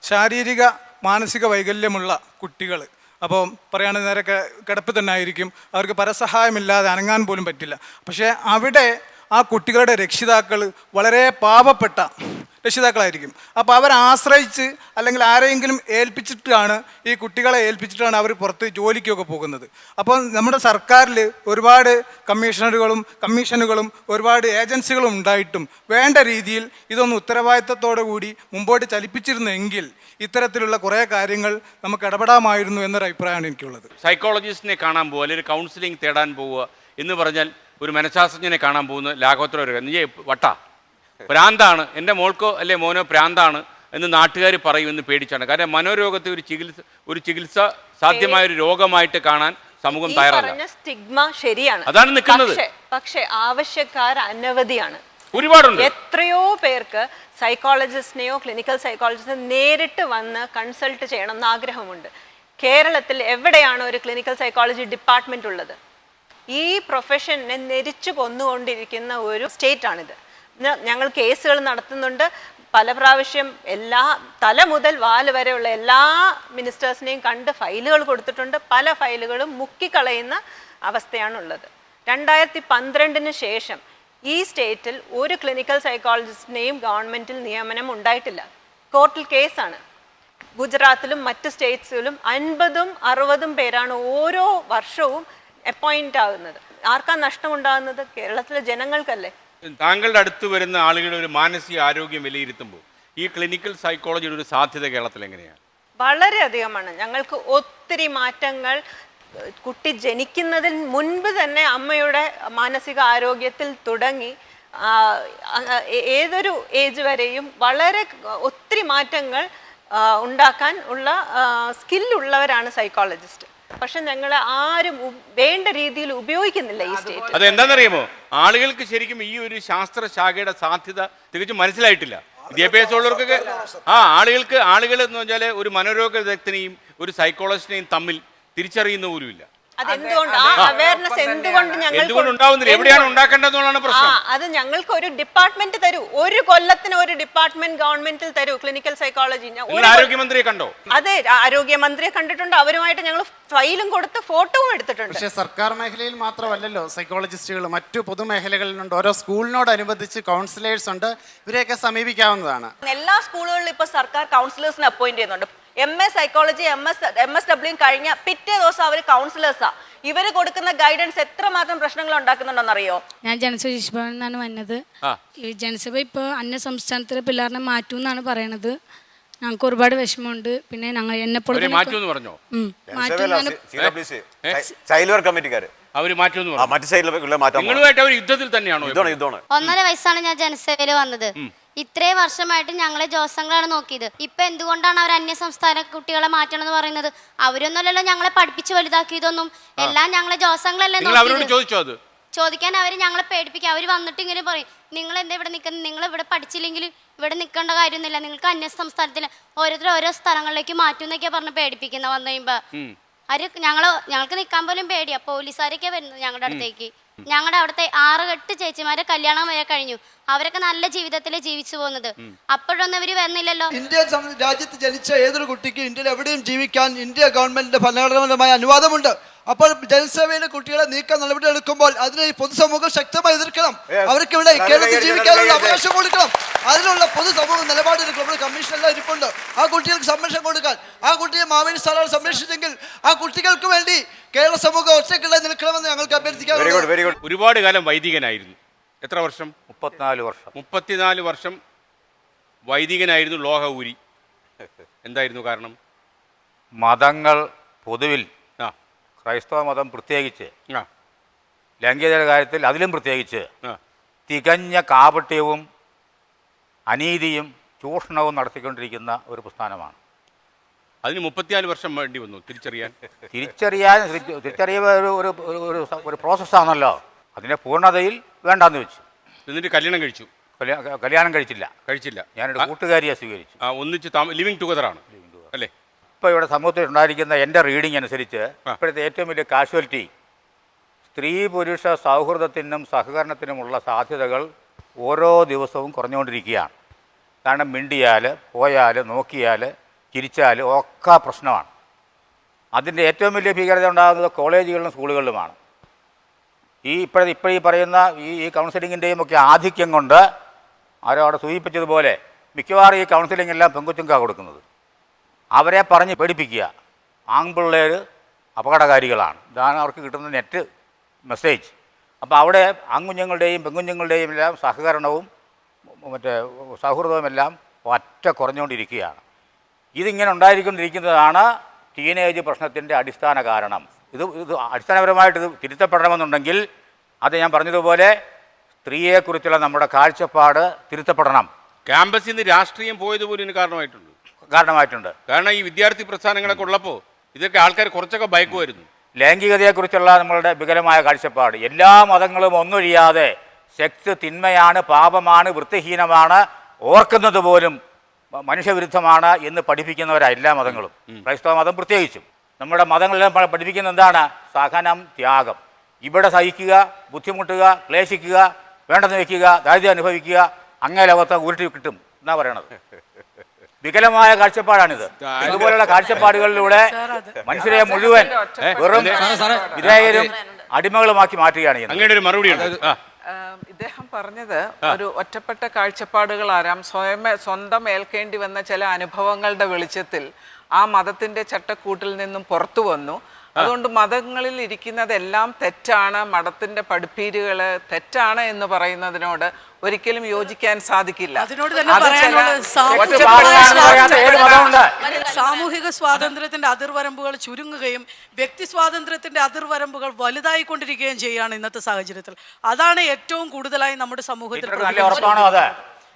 ശാരീരിക മാനസിക വൈകല്യമുള്ള കുട്ടികൾ അപ്പോൾ പറയുകയാണെങ്കിൽ നേരെ കിടപ്പ് തന്നെ ആയിരിക്കും, അവർക്ക് പരസഹായമില്ലാതെ അനങ്ങാൻ പോലും പറ്റില്ല. പക്ഷേ അവിടെ ആ കുട്ടികളുടെ രക്ഷിതാക്കൾ വളരെ പാവപ്പെട്ട രക്ഷിതാക്കളായിരിക്കും. അപ്പോൾ അവരെ ആശ്രയിച്ച് അല്ലെങ്കിൽ ആരെയെങ്കിലും ഏൽപ്പിച്ചിട്ടാണ്, ഈ കുട്ടികളെ ഏൽപ്പിച്ചിട്ടാണ് അവർ പുറത്ത് ജോലിക്കൊക്കെ പോകുന്നത്. അപ്പോൾ നമ്മുടെ സർക്കാരിൽ ഒരുപാട് കമ്മീഷനുകളും ഒരുപാട് ഏജൻസികളും ഉണ്ടായിട്ടും വേണ്ട രീതിയിൽ ഇതൊന്ന് ഉത്തരവാദിത്തത്തോടു കൂടി മുമ്പോട്ട് ചലിപ്പിച്ചിരുന്നെങ്കിൽ ഇത്തരത്തിലുള്ള കുറേ കാര്യങ്ങൾ നമുക്ക് ഇടപെടാമായിരുന്നു എന്നൊരു അഭിപ്രായമാണ് എനിക്കുള്ളത്.
സൈക്കോളജിസ്റ്റിനെ കാണാൻ പോവുക അല്ലെങ്കിൽ കൗൺസിലിംഗ് തേടാൻ പോവുക എന്ന് പറഞ്ഞാൽ ഒരു മനഃശാസ്ത്രജ്ഞനെ കാണാൻ പോകുന്ന ലാഘവത്തോടെ നീ വട്ട പ്രാന്താണ്, എൻ്റെ മോൾക്കോ അല്ലെ മോനോ പ്രാന്താണ് എന്ന് നാട്ടുകാർ പറയുമെന്ന് പേടിച്ചാണ്. കാരണം മനോരോഗത്തെ ഒരു ചികിത്സ സാധ്യമായ ഒരു രോഗമായിട്ട് കാണാൻ സമൂഹം തയ്യാറല്ല.
സ്റ്റിഗ്മ ശരിയാണ്,
അതാണ് നിൽക്കുന്നത്.
പക്ഷേ ആവശ്യക്കാർ അനവധിയാണ്,
ഒരുപാടുണ്ട്.
എത്രയോ പേർക്ക് സൈക്കോളജിസ്റ്റിനെയോ ക്ലിനിക്കൽ സൈക്കോളജിസ്റ്റിനെ നേരിട്ട് വന്ന് കൺസൾട്ട് ചെയ്യണം എന്ന് ആഗ്രഹമുണ്ട്. കേരളത്തിൽ എവിടെയാണ് ഒരു ക്ലിനിക്കൽ സൈക്കോളജി ഡിപ്പാർട്ട്മെന്റ് ഉള്ളത്? ഈ പ്രൊഫഷനെ നെരിച്ചു കൊന്നുകൊണ്ടിരിക്കുന്ന ഒരു സ്റ്റേറ്റ് ആണിത്. ഞങ്ങൾ കേസുകൾ നടത്തുന്നുണ്ട് പല പ്രാവശ്യം. എല്ലാ തല മുതൽ വാല് വരെയുള്ള എല്ലാ മിനിസ്റ്റേഴ്സിനെയും കണ്ട് ഫയലുകൾ കൊടുത്തിട്ടുണ്ട്. പല ഫയലുകളും മുക്കിക്കളയുന്ന അവസ്ഥയാണുള്ളത്. 2012 ശേഷം ഈ സ്റ്റേറ്റിൽ ഒരു ക്ലിനിക്കൽ സൈക്കോളജിസ്റ്റിനെയും ഗവൺമെൻറ്റിൽ നിയമനം ഉണ്ടായിട്ടില്ല. കോർട്ടിൽ കേസാണ്. ഗുജറാത്തിലും മറ്റ് സ്റ്റേറ്റ്സിലും 50-60 പേരാണ് ഓരോ വർഷവും അപ്പോയിൻ്റ് ആകുന്നത്. ആർക്കാ നഷ്ടമുണ്ടാകുന്നത്? കേരളത്തിലെ ജനങ്ങൾക്കല്ലേ.
താങ്കളുടെ അടുത്ത് വരുന്ന ആളുകളുടെ ഒരു മാനസിക ആരോഗ്യം വിലയിരുത്തുമ്പോൾ ഈ ക്ലിനിക്കൽ സൈക്കോളജിയുടെ ഒരു സാധ്യത കേരളത്തിൽ എങ്ങനെയാണ്?
വളരെയധികമാണ്. ഞങ്ങൾക്ക് ഒത്തിരി മാറ്റങ്ങൾ കുട്ടി ജനിക്കുന്നതിന് മുൻപ് തന്നെ അമ്മയുടെ മാനസിക ആരോഗ്യത്തിൽ തുടങ്ങി ഏതൊരു ഏജ് വരെയും വളരെ ഒത്തിരി മാറ്റങ്ങൾ ഉണ്ടാക്കാൻ ഉള്ള സ്കില്ലുള്ളവരാണ് സൈക്കോളജിസ്റ്റ്. പക്ഷെ ഞങ്ങളെ ആരും വേണ്ട രീതിയിൽ ഉപയോഗിക്കുന്നില്ല ഈ സ്റ്റേറ്റ്.
അതെന്താണെന്നറിയാമോ? ആളുകൾക്ക് ശരിക്കും ഈ ഒരു ശാസ്ത്ര ശാഖയുടെ സാധ്യത തികച്ചും മനസ്സിലായിട്ടില്ല. വിദ്യാഭ്യാസമുള്ളവർക്കൊക്കെ ആളുകൾ എന്ന് വെച്ചാൽ ഒരു മനോരോഗ വിദഗ്ധനെയും ഒരു സൈക്കോളജിസ്റ്റിനെയും തമ്മിൽ തിരിച്ചറിയുന്ന പോലുമില്ല.
അതെന്തുകൊണ്ട് ആ അവയർനെസ്
എന്തുകൊണ്ട് ഉണ്ടാവുന്നില്ല? എവിടെയാണ് ഉണ്ടാക്കേണ്ടതെന്നുള്ളതാണ് പ്രശ്നം.
അത് ഞങ്ങൾക്ക് ഒരു ഡിപ്പാർട്ട്മെന്റ് തരൂ, ഒരു കൊല്ലത്തിന് ഒരു ഡിപ്പാർട്ട്മെന്റ് ഗവൺമെന്റിൽ തരൂ ക്ലിനിക്കൽ സൈക്കോളജി.
ആരോഗ്യമന്ത്രിയെ കണ്ടോ?
അതെ, ആരോഗ്യമന്ത്രിയെ കണ്ടിട്ടുണ്ട്. അവരുമായിട്ട് ഞങ്ങൾ ഫയലും കൊടുത്ത് ഫോട്ടോവും എടുത്തിട്ടുണ്ട്.
പക്ഷേ സർക്കാർ മേഖലയിൽ മാത്രമല്ലല്ലോ സൈക്കോളജിസ്റ്റുകൾ, മറ്റു പൊതുമേഖലകളിലുണ്ട്. ഓരോ സ്കൂളിനോടനുബന്ധിച്ച് കൗൺസിലേഴ്സ് ഉണ്ട്. ഇവരെയൊക്കെ സമീപിക്കാവുന്നതാണ്.
എല്ലാ സ്കൂളുകളിലും ഇപ്പോൾ സർക്കാർ കൗൺസിലേഴ്സിനെ അപ്പോയിന്റ് ചെയ്യുന്നുണ്ട്. MA സൈക്കോളജി MSW കഴിഞ്ഞ പിറ്റേ ദിവസം അവർ കൗൺസിലേഴ്സാ. ഇവർ കൊടുക്കുന്ന ഗൈഡൻസ് എത്രമാത്രം പ്രശ്നങ്ങൾ ഉണ്ടാക്കുന്നുണ്ടെന്നറിയോ?
ഞാൻ ജനസഭ ശിശുഭവനിൽ നിന്നാണ് വന്നത്. ഈ ജനസഭ ഇപ്പോൾ അന്യ സംസ്ഥാനത്തിലെ പിള്ളേരെ മാറ്റും എന്നാണ് പറയണത്. ഞങ്ങൾക്ക് ഒരുപാട് വിഷമമുണ്ട്. പിന്നെ ഞങ്ങൾ എന്നെപ്പോഴും
അവര് യുദ്ധത്തിൽ തന്നെയാണോ?
1.5 വയസ്സാണ് ഞാൻ ജനസേവയിൽ വന്നത്. ഇത്രയും വർഷമായിട്ട് ഞങ്ങളെ ജോസങ്ങളാണ് നോക്കിയത്. ഇപ്പൊ എന്തുകൊണ്ടാണ് അവർ അന്യ സംസ്ഥാന കുട്ടികളെ മാറ്റണം എന്ന് പറയുന്നത്? അവരൊന്നുമല്ലല്ലോ ഞങ്ങളെ പഠിപ്പിച്ച് വലുതാക്കിയതൊന്നും. എല്ലാം ഞങ്ങളെ ജോസങ്ങളല്ലേ നോക്കിയത്. ചോദിക്കാൻ അവർ ഞങ്ങളെ പേടിപ്പിക്കുക. അവർ വന്നിട്ട് ഇങ്ങനെ പറയും, നിങ്ങൾ എന്താ ഇവിടെ നിൽക്കുന്നത്? നിങ്ങൾ ഇവിടെ പഠിച്ചില്ലെങ്കിൽ ഇവിടെ നിൽക്കേണ്ട കാര്യമൊന്നുമില്ല, നിങ്ങൾക്ക് അന്യ സംസ്ഥാനത്തിൽ ഓരോരുത്തർ ഓരോ സ്ഥലങ്ങളിലേക്ക് മാറ്റും എന്നൊക്കെയാ പറഞ്ഞ് പേടിപ്പിക്കുന്ന. വന്നു കഴിയുമ്പോ ഞങ്ങൾക്ക് നിൽക്കാൻ പോലും പേടിയാ. പോലീസുകാരൊക്കെ വരുന്നത് ഞങ്ങളുടെ അടുത്തേക്ക്. ഞങ്ങളുടെ അവിടുത്തെ 6-8 ചേച്ചിമാരെ കല്യാണം വരെ കഴിഞ്ഞു. അവരൊക്കെ നല്ല ജീവിതത്തിൽ ജീവിച്ചു പോകുന്നത്. അപ്പോഴൊന്നും ഇവര് വരുന്നില്ലല്ലോ.
ഇന്ത്യ രാജ്യത്ത് ജനിച്ച ഏതൊരു കുട്ടിക്കും ഇന്ത്യയിൽ എവിടെയും ജീവിക്കാൻ ഇന്ത്യ ഗവൺമെന്റിന്റെ ഭരണഘടനാപരമായ അനുവാദമുണ്ട്. അപ്പോൾ ജനസേവയിലെ കുട്ടികളെ നീക്കാൻ നടപടി എടുക്കുമ്പോൾ അതിനെ ഈ പൊതുസമൂഹം ശക്തമായി എതിർക്കണം. അവർക്ക് ഇവിടെ കേരളത്തിൽ ജീവിക്കാനുള്ള അവകാശം കൊടുക്കണം. അതിനുള്ള പൊതുസമൂഹ നിലപാടെടുക്കും. നമ്മുടെ കമ്മീഷനെല്ലാം ഇരിപ്പുണ്ട്. ആ കുട്ടികൾക്ക് സംരക്ഷണം കൊടുക്കാൻ. ആ കുട്ടിയെ മാവേലി സാറാണ് സംരക്ഷിച്ചെങ്കിൽ ആ കുട്ടികൾക്ക് വേണ്ടി കേരള സമൂഹം ഒറ്റയ്ക്കുള്ള നിൽക്കണമെന്ന് ഞങ്ങൾക്ക് അഭ്യർത്ഥിക്കാം.
ഒരുപാട് കാലം വൈദികനായിരുന്നു. എത്ര വർഷം?
34 വർഷം.
34 വർഷം വൈദികനായിരുന്നു ലോഹ ഊരി. എന്തായിരുന്നു കാരണം?
മതങ്ങൾ പൊതുവിൽ, ക്രൈസ്തവ മതം പ്രത്യേകിച്ച്, ലൈംഗികതയുടെ കാര്യത്തിൽ അതിലും പ്രത്യേകിച്ച് തികഞ്ഞ കാപട്യവും അനീതിയും ചൂഷണവും നടത്തിക്കൊണ്ടിരിക്കുന്ന ഒരു പ്രസ്ഥാനമാണ്.
അതിന് 34 വർഷം വേണ്ടി വന്നു തിരിച്ചറിയാൻ.
തിരിച്ചറിയുക ഒരു പ്രോസസ്സാണല്ലോ. അതിൻ്റെ പൂർണ്ണതയിൽ വേണ്ടാന്ന് വെച്ചു.
എന്നിട്ട് കല്യാണം കഴിച്ചു.
കല്യാണം കഴിച്ചില്ല. ഞാനൊരു കൂട്ടുകാരിയെ സ്വീകരിച്ചു.
ഒന്നിച്ച് ലിവിങ് ടുഗദറാണ് അല്ലേ?
ഇപ്പോൾ ഇവിടെ സമൂഹത്തിൽ ഉണ്ടായിരിക്കുന്ന എൻ്റെ റീഡിംഗ് അനുസരിച്ച് ഇപ്പോഴത്തെ ഏറ്റവും വലിയ കാഷ്വാലിറ്റി സ്ത്രീ പുരുഷ സൗഹൃദത്തിനും സഹകരണത്തിനുമുള്ള സാധ്യതകൾ ഓരോ ദിവസവും കുറഞ്ഞുകൊണ്ടിരിക്കുകയാണ്. കാരണം മിണ്ടിയാൽ, പോയാൽ, നോക്കിയാൽ, ചിരിച്ചാൽ ഒക്കെ പ്രശ്നമാണ്. അതിൻ്റെ ഏറ്റവും വലിയ ഭീകരത ഉണ്ടാകുന്നത് കോളേജുകളിലും സ്കൂളുകളിലുമാണ്. ഇപ്പോൾ ഈ പറയുന്ന ഈ കൗൺസിലിങ്ങിൻ്റെയും ഒക്കെ ആധിക്യം കൊണ്ട് ആരോ അവിടെ സൂചിപ്പിച്ചതുപോലെ മിക്കവാറും ഈ കൗൺസിലിംഗ് എല്ലാം പെൺകുച്ചുങ്കാണ് കൊടുക്കുന്നത്. അവരെ പറഞ്ഞ് പേടിപ്പിക്കുക. ആൺപിള്ളേർ അപകടകാരികളാണ്, ഇതാണ് അവർക്ക് കിട്ടുന്ന നെറ്റ് മെസ്സേജ്. അപ്പോൾ അവിടെ ആൺകുഞ്ഞുങ്ങളുടെയും പെൺകുഞ്ഞുങ്ങളുടെയും എല്ലാം സഹകരണവും സൗഹൃദവുമെല്ലാം ഒറ്റ കുറഞ്ഞുകൊണ്ടിരിക്കുകയാണ്. ഇതിങ്ങനെ ഉണ്ടായിക്കൊണ്ടിരിക്കുന്നതാണ് ടീനേജ് പ്രശ്നത്തിൻ്റെ അടിസ്ഥാന കാരണം. ഇത് അടിസ്ഥാനപരമായിട്ട് ഇത് തിരുത്തപ്പെടണമെന്നുണ്ടെങ്കിൽ അത് ഞാൻ പറഞ്ഞതുപോലെ സ്ത്രീയെക്കുറിച്ചുള്ള നമ്മുടെ കാഴ്ചപ്പാട് തിരുത്തപ്പെടണം.
ക്യാമ്പസിൽ നിന്ന് രാഷ്ട്രീയം പോയതുപോലും ഇതിന് കാരണമായിട്ടുണ്ട്. കാരണം ഈ വിദ്യാർത്ഥി പ്രസ്ഥാനങ്ങളൊക്കെ ഉള്ളപ്പോൾ ഇതൊക്കെ ആൾക്കാർ കുറച്ചൊക്കെ ഭയക്കുമായിരുന്നു.
ലൈംഗികതയെക്കുറിച്ചുള്ള നമ്മളുടെ വികലമായ കാഴ്ചപ്പാട്, എല്ലാ മതങ്ങളും ഒന്നൊഴിയാതെ സെക്സ് തിന്മയാണ്, പാപമാണ്, വൃത്തിഹീനമാണ്, ഓർക്കുന്നത് പോലും മനുഷ്യവിരുദ്ധമാണ് എന്ന് പഠിപ്പിക്കുന്നവരാണ് എല്ലാ മതങ്ങളും, ക്രൈസ്തവ മതം പ്രത്യേകിച്ചും. നമ്മുടെ മതങ്ങളെല്ലാം പഠിപ്പിക്കുന്ന എന്താണ്? സഹനം, ത്യാഗം. ഇവിടെ സഹിക്കുക, ബുദ്ധിമുട്ടുക, ക്ലേശിക്കുക, വേണ്ടെന്ന് വയ്ക്കുക, ദാരിദ്ര്യം അനുഭവിക്കുക, അങ്ങേ ലോകത്ത് ഉരുട്ടി കിട്ടും എന്നാ പറയണത്. വികലമായ കാഴ്ചപ്പാടാണിത്. ഇതുപോലുള്ള കാഴ്ചപ്പാടുകളിലൂടെ മനുഷ്യരെ മുഴുവൻ വെറും വിധേയരും അടിമകളുമാക്കി മാറ്റുകയാണ് ചെയ്യുന്നത്.
അങ്ങനെ ഒരു മറുപടി
ഇദ്ദേഹം പറഞ്ഞത് ഒരു ഒറ്റപ്പെട്ട കാഴ്ചപ്പാടുകൾ ആരാം സ്വന്തം ഏൽക്കേണ്ടി വന്ന ചില അനുഭവങ്ങളുടെ വെളിച്ചത്തിൽ ആ മതത്തിന്റെ ചട്ടക്കൂട്ടിൽ നിന്നും പുറത്തു വന്നു. അതുകൊണ്ട് മതങ്ങളിൽ ഇരിക്കുന്നതെല്ലാം തെറ്റാണ്, മതത്തിന്റെ പഠിപ്പീരുകള് തെറ്റാണ് എന്ന് പറയുന്നതിനോട് ഒരിക്കലും യോജിക്കാൻ സാധിക്കില്ല.
സാമൂഹിക സ്വാതന്ത്ര്യത്തിന്റെ അതിർവരമ്പുകൾ ചുരുങ്ങുകയും വ്യക്തി സ്വാതന്ത്ര്യത്തിന്റെ അതിർവരമ്പുകൾ വലുതായിക്കൊണ്ടിരിക്കുകയും ചെയ്യുകയാണ് ഇന്നത്തെ സാഹചര്യത്തിൽ. അതാണ് ഏറ്റവും കൂടുതലായി നമ്മുടെ സമൂഹത്തിൽ.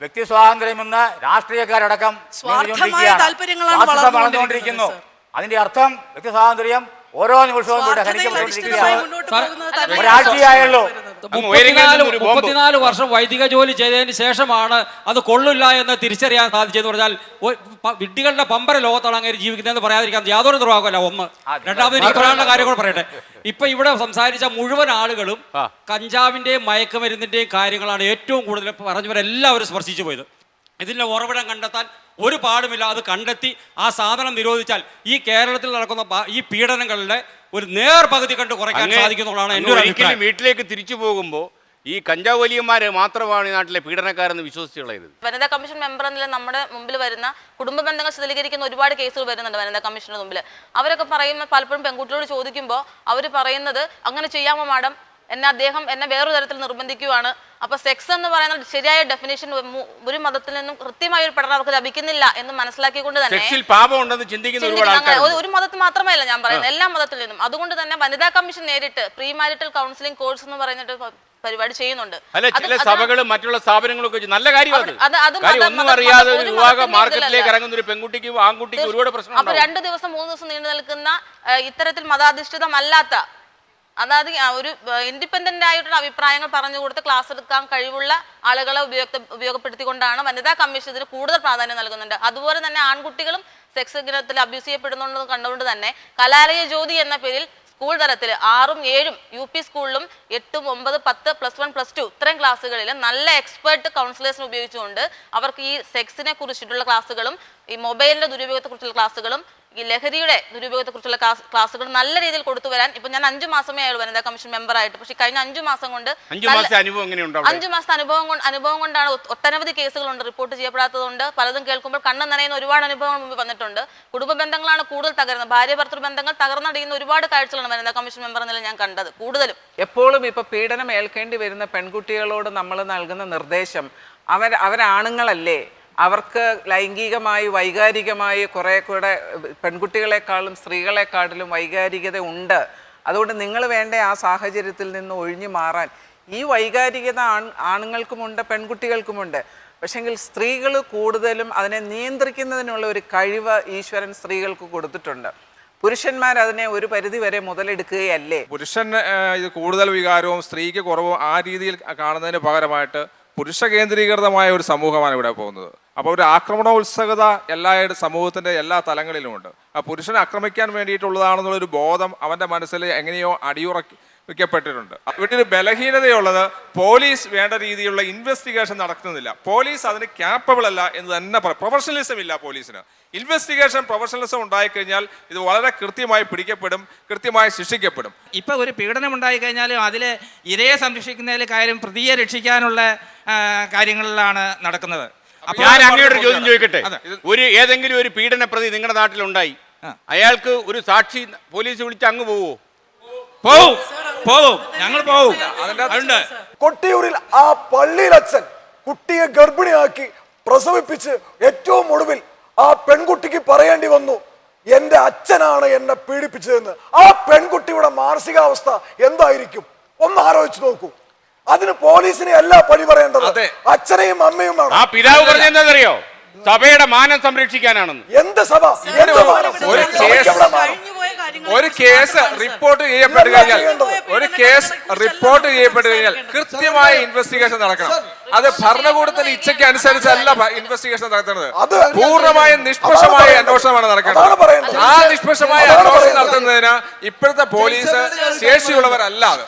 വ്യക്തി സ്വാതന്ത്ര്യമെന്ന് രാഷ്ട്രീയക്കാരടക്കം
സ്വാർത്ഥമായ താല്പര്യങ്ങളാണ് വളർന്നുകൊണ്ടിരിക്കുന്നത്.
അതിന്റെ അർത്ഥം വ്യക്തി സ്വാതന്ത്ര്യം ഓരോ നിമിഷവും ഒരാഴ്ചയായുള്ളൂ.
34 വർഷം വൈദിക ജോലി ചെയ്തതിന് ശേഷമാണ് അത് കൊള്ളില്ല എന്ന് തിരിച്ചറിയാൻ സാധിച്ചെന്ന് പറഞ്ഞാൽ വിഡ്ഢികളുടെ പമ്പര ലോകത്താണ് അങ്ങനെ ജീവിക്കുന്നതെന്ന് പറയാതിരിക്കാൻ യാതൊരു നിർവാഹമല്ല. ഒന്ന്. രണ്ടാമത് എനിക്ക് പറയാനുള്ള കാര്യം കൂടെ പറയട്ടെ. ഇപ്പൊ ഇവിടെ സംസാരിച്ച മുഴുവൻ ആളുകളും കഞ്ചാവിന്റെയും മയക്കുമരുന്നിന്റെയും കാര്യങ്ങളാണ് ഏറ്റവും കൂടുതൽ പറഞ്ഞവരെല്ലാവരും സ്പർശിച്ചു പോയത്. ഇതിന്റെ ഉറവിടം കണ്ടെത്താൻ ഒരു പാടുമില്ല. അത് കണ്ടെത്തി ആ സാധനം നിരോധിച്ചാൽ ഈ കേരളത്തിൽ നടക്കുന്ന ഈ പീഡനങ്ങളുടെ ഒരു പകുതി കണ്ട് കുറയ്ക്കാൻ സാധിക്കുന്നതാണ് എൻ്റെ ഒരു അഭിപ്രായം.
വീട്ടിലേക്ക് തിരിച്ചു പോകുമ്പോൾ ഈ കഞ്ചാവ് വലിയന്മാര് മാത്രമാണ് ഈ നാട്ടിലെ പീഡനക്കാരെന്ന് വിശ്വസിച്ചുള്ളത്.
വനിതാ കമ്മീഷൻ മെമ്പർ എന്ന നമ്മുടെ മുമ്പിൽ വരുന്ന കുടുംബ ബന്ധങ്ങൾ സ്ഥിരീകരിക്കുന്ന ഒരുപാട് കേസുകൾ വരുന്നുണ്ട് വനിതാ കമ്മീഷന് മുമ്പിൽ. അവരൊക്കെ പറയുന്ന പലപ്പോഴും പെൺകുട്ടികളോട് ചോദിക്കുമ്പോൾ അവർ പറയുന്നത് അങ്ങനെ ചെയ്യാമോ മാഡം, എന്നെ വേറൊരു തരത്തിൽ നിർബന്ധിക്കുകയാണ്. അപ്പൊ സെക്സ് എന്ന് പറയുന്ന ശരിയായ ഡെഫിനേഷൻ ഒരു മതത്തിൽ നിന്നും കൃത്യമായ ഒരു പഠനം അവർക്ക് ലഭിക്കുന്നില്ല എന്ന് മനസ്സിലാക്കിക്കൊണ്ട് തന്നെ ഒരു മതത്തിൽ മാത്രമല്ല ഞാൻ പറയുന്നത്, എല്ലാ മതത്തിൽ നിന്നും. അതുകൊണ്ട് തന്നെ വനിതാ കമ്മീഷൻ നേരിട്ട് പ്രീ മാരിറ്റൽ കൗൺസിലിംഗ് കോഴ്സ് എന്ന് പറഞ്ഞിട്ട് പരിപാടി ചെയ്യുന്നുണ്ട്.
സഭകളും മറ്റുള്ള സ്ഥാപനങ്ങളൊക്കെ നല്ല കാര്യമാണ്. ഒന്നും അറിയാതെ മാർക്കറ്റിലേക്ക് ഇറങ്ങുന്ന ഒരു പെൺകുട്ടിക്കും ആൺകുട്ടിക്കും ഒരുപാട് പ്രശ്നം.
അപ്പൊ 2 ദിവസം 3 ദിവസം നീണ്ടു നിൽക്കുന്ന ഇത്തരത്തിൽ മതാധിഷ്ഠിതമല്ലാത്ത, അതായത് ഒരു ഇൻഡിപെൻഡന്റ് ആയിട്ടുള്ള അഭിപ്രായങ്ങൾ പറഞ്ഞു കൊടുത്ത് ക്ലാസ് എടുക്കാൻ കഴിവുള്ള ആളുകളെ ഉപയോഗപ്പെടുത്തിക്കൊണ്ടാണ് വനിതാ കമ്മീഷൻ ഇതിന് കൂടുതൽ പ്രാധാന്യം നൽകുന്നുണ്ട്. അതുപോലെ തന്നെ ആൺകുട്ടികളും സെക്സ് ഇനത്തിൽ അബ്യൂസ് ചെയ്യപ്പെടുന്നുണ്ടെന്ന് കണ്ടുകൊണ്ട് തന്നെ കലാലയ ജ്യോതി എന്ന പേരിൽ സ്കൂൾ തലത്തിൽ 6ഉം 7ഉം UP സ്കൂളിലും 8, 9, 10, +1, +2 ഇത്രയും ക്ലാസ്സുകളിൽ നല്ല എക്സ്പേർട്ട് കൗൺസിലേഴ്സിനെ ഉപയോഗിച്ചുകൊണ്ട് അവർക്ക് ഈ സെക്സിനെ കുറിച്ചിട്ടുള്ള ക്ലാസ്സുകളും ഈ മൊബൈലിന്റെ ദുരുപയോഗത്തെ കുറിച്ചുള്ള ക്ലാസ്സുകളും ഈ ലഹരിയുടെ ദുരുപയോഗത്തെക്കുറിച്ചുള്ള ക്ലാസ്സുകൾ നല്ല രീതിയിൽ കൊടുത്തു വരാൻ ഇപ്പൊ ഞാൻ 5 മാസമേ ആയുള്ളൂ വനിതാ കമ്മീഷൻ മെമ്പറായിട്ട്. പക്ഷെ കഴിഞ്ഞ 5 മാസം കൊണ്ട്
5 മാസത്തെ
അനുഭവം കൊണ്ടാണ് ഒട്ടനവധി കേസുകളുണ്ട് റിപ്പോർട്ട് ചെയ്യപ്പെടാത്തതുകൊണ്ട് പലതും കേൾക്കുമ്പോൾ കണ്ണ് നനയുന്ന ഒരുപാട് അനുഭവങ്ങൾ മുമ്പ് വന്നിട്ടുണ്ട്. കുടുംബ ബന്ധങ്ങളാണ് കൂടുതൽ തകരുന്നത്. ഭാര്യ ഭർത്തൃ ബന്ധങ്ങൾ തകർന്നടിയുന്ന ഒരുപാട് കാഴ്ചകളാണ് വനിതാ കമ്മീഷൻ മെമ്പർ എന്നതിൽ ഞാൻ കണ്ടത്. കൂടുതലും
എപ്പോഴും ഇപ്പൊ പീഡനം ഏൽക്കേണ്ടി വരുന്ന പെൺകുട്ടികളോട് നമ്മൾ നൽകുന്ന നിർദ്ദേശം അവരാണുങ്ങളല്ലേ, അവർക്ക് ലൈംഗികമായി വൈകാരികമായി കുറെ കൂടെ പെൺകുട്ടികളെക്കാളും സ്ത്രീകളെക്കാട്ടിലും വൈകാരികത ഉണ്ട്. അതുകൊണ്ട് നിങ്ങൾ വേണ്ട ആ സാഹചര്യത്തിൽ നിന്ന് ഒഴിഞ്ഞു മാറാൻ. ഈ വൈകാരികത ആണുങ്ങൾക്കുമുണ്ട് പെൺകുട്ടികൾക്കുമുണ്ട്. പക്ഷെങ്കിൽ സ്ത്രീകൾ കൂടുതലും അതിനെ നിയന്ത്രിക്കുന്നതിനുള്ള ഒരു കഴിവ് ഈശ്വരൻ സ്ത്രീകൾക്ക് കൊടുത്തിട്ടുണ്ട്. പുരുഷന്മാർ അതിനെ ഒരു പരിധി വരെ മുതലെടുക്കുകയല്ലേ.
പുരുഷൻ ഇത് കൂടുതൽ വികാരവും സ്ത്രീക്ക് കുറവും ആ രീതിയിൽ കാണുന്നതിന് പകരമായിട്ട് പുരുഷ കേന്ദ്രീകൃതമായ ഒരു സമൂഹമാണ് ഇവിടെ പോകുന്നത്. അപ്പോൾ ഒരു ആക്രമണോത്സുകത സമൂഹത്തിൻ്റെ എല്ലാ തലങ്ങളിലുമുണ്ട്. ആ പുരുഷനെ ആക്രമിക്കാൻ വേണ്ടിയിട്ടുള്ളതാണെന്നുള്ളൊരു ബോധം അവൻ്റെ മനസ്സിൽ എങ്ങനെയോ അടിയുറപ്പിക്കപ്പെട്ടിട്ടുണ്ട്. ഇവിടെ ഒരു ബലഹീനതയുള്ളത് പോലീസ് വേണ്ട രീതിയിലുള്ള ഇൻവെസ്റ്റിഗേഷൻ നടത്തുന്നില്ല. പോലീസ് അതിന് ക്യാപ്പബിൾ അല്ല എന്ന് തന്നെ പറയാം. പ്രൊഫഷണലിസം ഇല്ല പോലീസിന്. ഇൻവെസ്റ്റിഗേഷൻ പ്രൊഫഷണലിസം ഉണ്ടായിക്കഴിഞ്ഞാൽ ഇത് വളരെ കൃത്യമായി പിടിക്കപ്പെടും, കൃത്യമായി ശിക്ഷിക്കപ്പെടും.
ഇപ്പൊ ഒരു പീഡനം ഉണ്ടായി കഴിഞ്ഞാലും അതിൽ ഇരയെ സംരക്ഷിക്കുന്നതിൽ കാര്യം പ്രതിയെ രക്ഷിക്കാനുള്ള കാര്യങ്ങളിലാണ് നടക്കുന്നത്.
ഞാൻ അങ്ങയുടെ ഒരു ചോദ്യം ചോദിക്കട്ടെ. ഏതെങ്കിലും ഒരു പീഡന പ്രതി നിങ്ങളുടെ നാട്ടിലുണ്ടായി, അയാൾക്ക് ഒരു സാക്ഷി പോലീസ് വിളിച്ച് അങ്ങ് പോവോ?
പോവും, ഞങ്ങൾ പോവും.
കൊട്ടിയൂരിൽ ആ പള്ളിയിലച്ഛൻ കുട്ടിയെ ഗർഭിണിയാക്കി പ്രസവിപ്പിച്ച് ഏറ്റവും ഒടുവിൽ ആ പെൺകുട്ടിക്ക് പറയേണ്ടി വന്നു, എന്റെ അച്ഛനാണ് എന്നെ പീഡിപ്പിച്ചതെന്ന്. ആ പെൺകുട്ടിയുടെ മാനസികാവസ്ഥ എന്തായിരിക്കും ഒന്ന് ആലോചിച്ച് നോക്കൂ. അതിന് പോലീസിനെ എല്ലാ പഴി പറയേണ്ടത് അച്ഛനെയും അമ്മയും.
ആ പിതാവ് പറഞ്ഞെന്തറിയോ? സഭയുടെ മാനം സംരക്ഷിക്കാനാണെന്ന്.
എന്ത് സഭ?
ഒരു കേസ് റിപ്പോർട്ട് ചെയ്യപ്പെട്ടു കഴിഞ്ഞാൽ കൃത്യമായ ഇൻവെസ്റ്റിഗേഷൻ നടക്കണം. അത് ഭരണകൂടത്തിന്റെ ഇച്ഛയ്ക്ക് അനുസരിച്ചല്ല ഇൻവെസ്റ്റിഗേഷൻ നടത്തുന്നത്. പൂർണ്ണമായും നിഷ്പക്ഷമായ അന്വേഷണമാണ് നടക്കേണ്ടത്. ആ നിഷ്പക്ഷമായ അന്വേഷണം നടത്തുന്നതിന് ഇപ്പോഴത്തെ പോലീസ് ശേഷിയുള്ളവരല്ലാതെ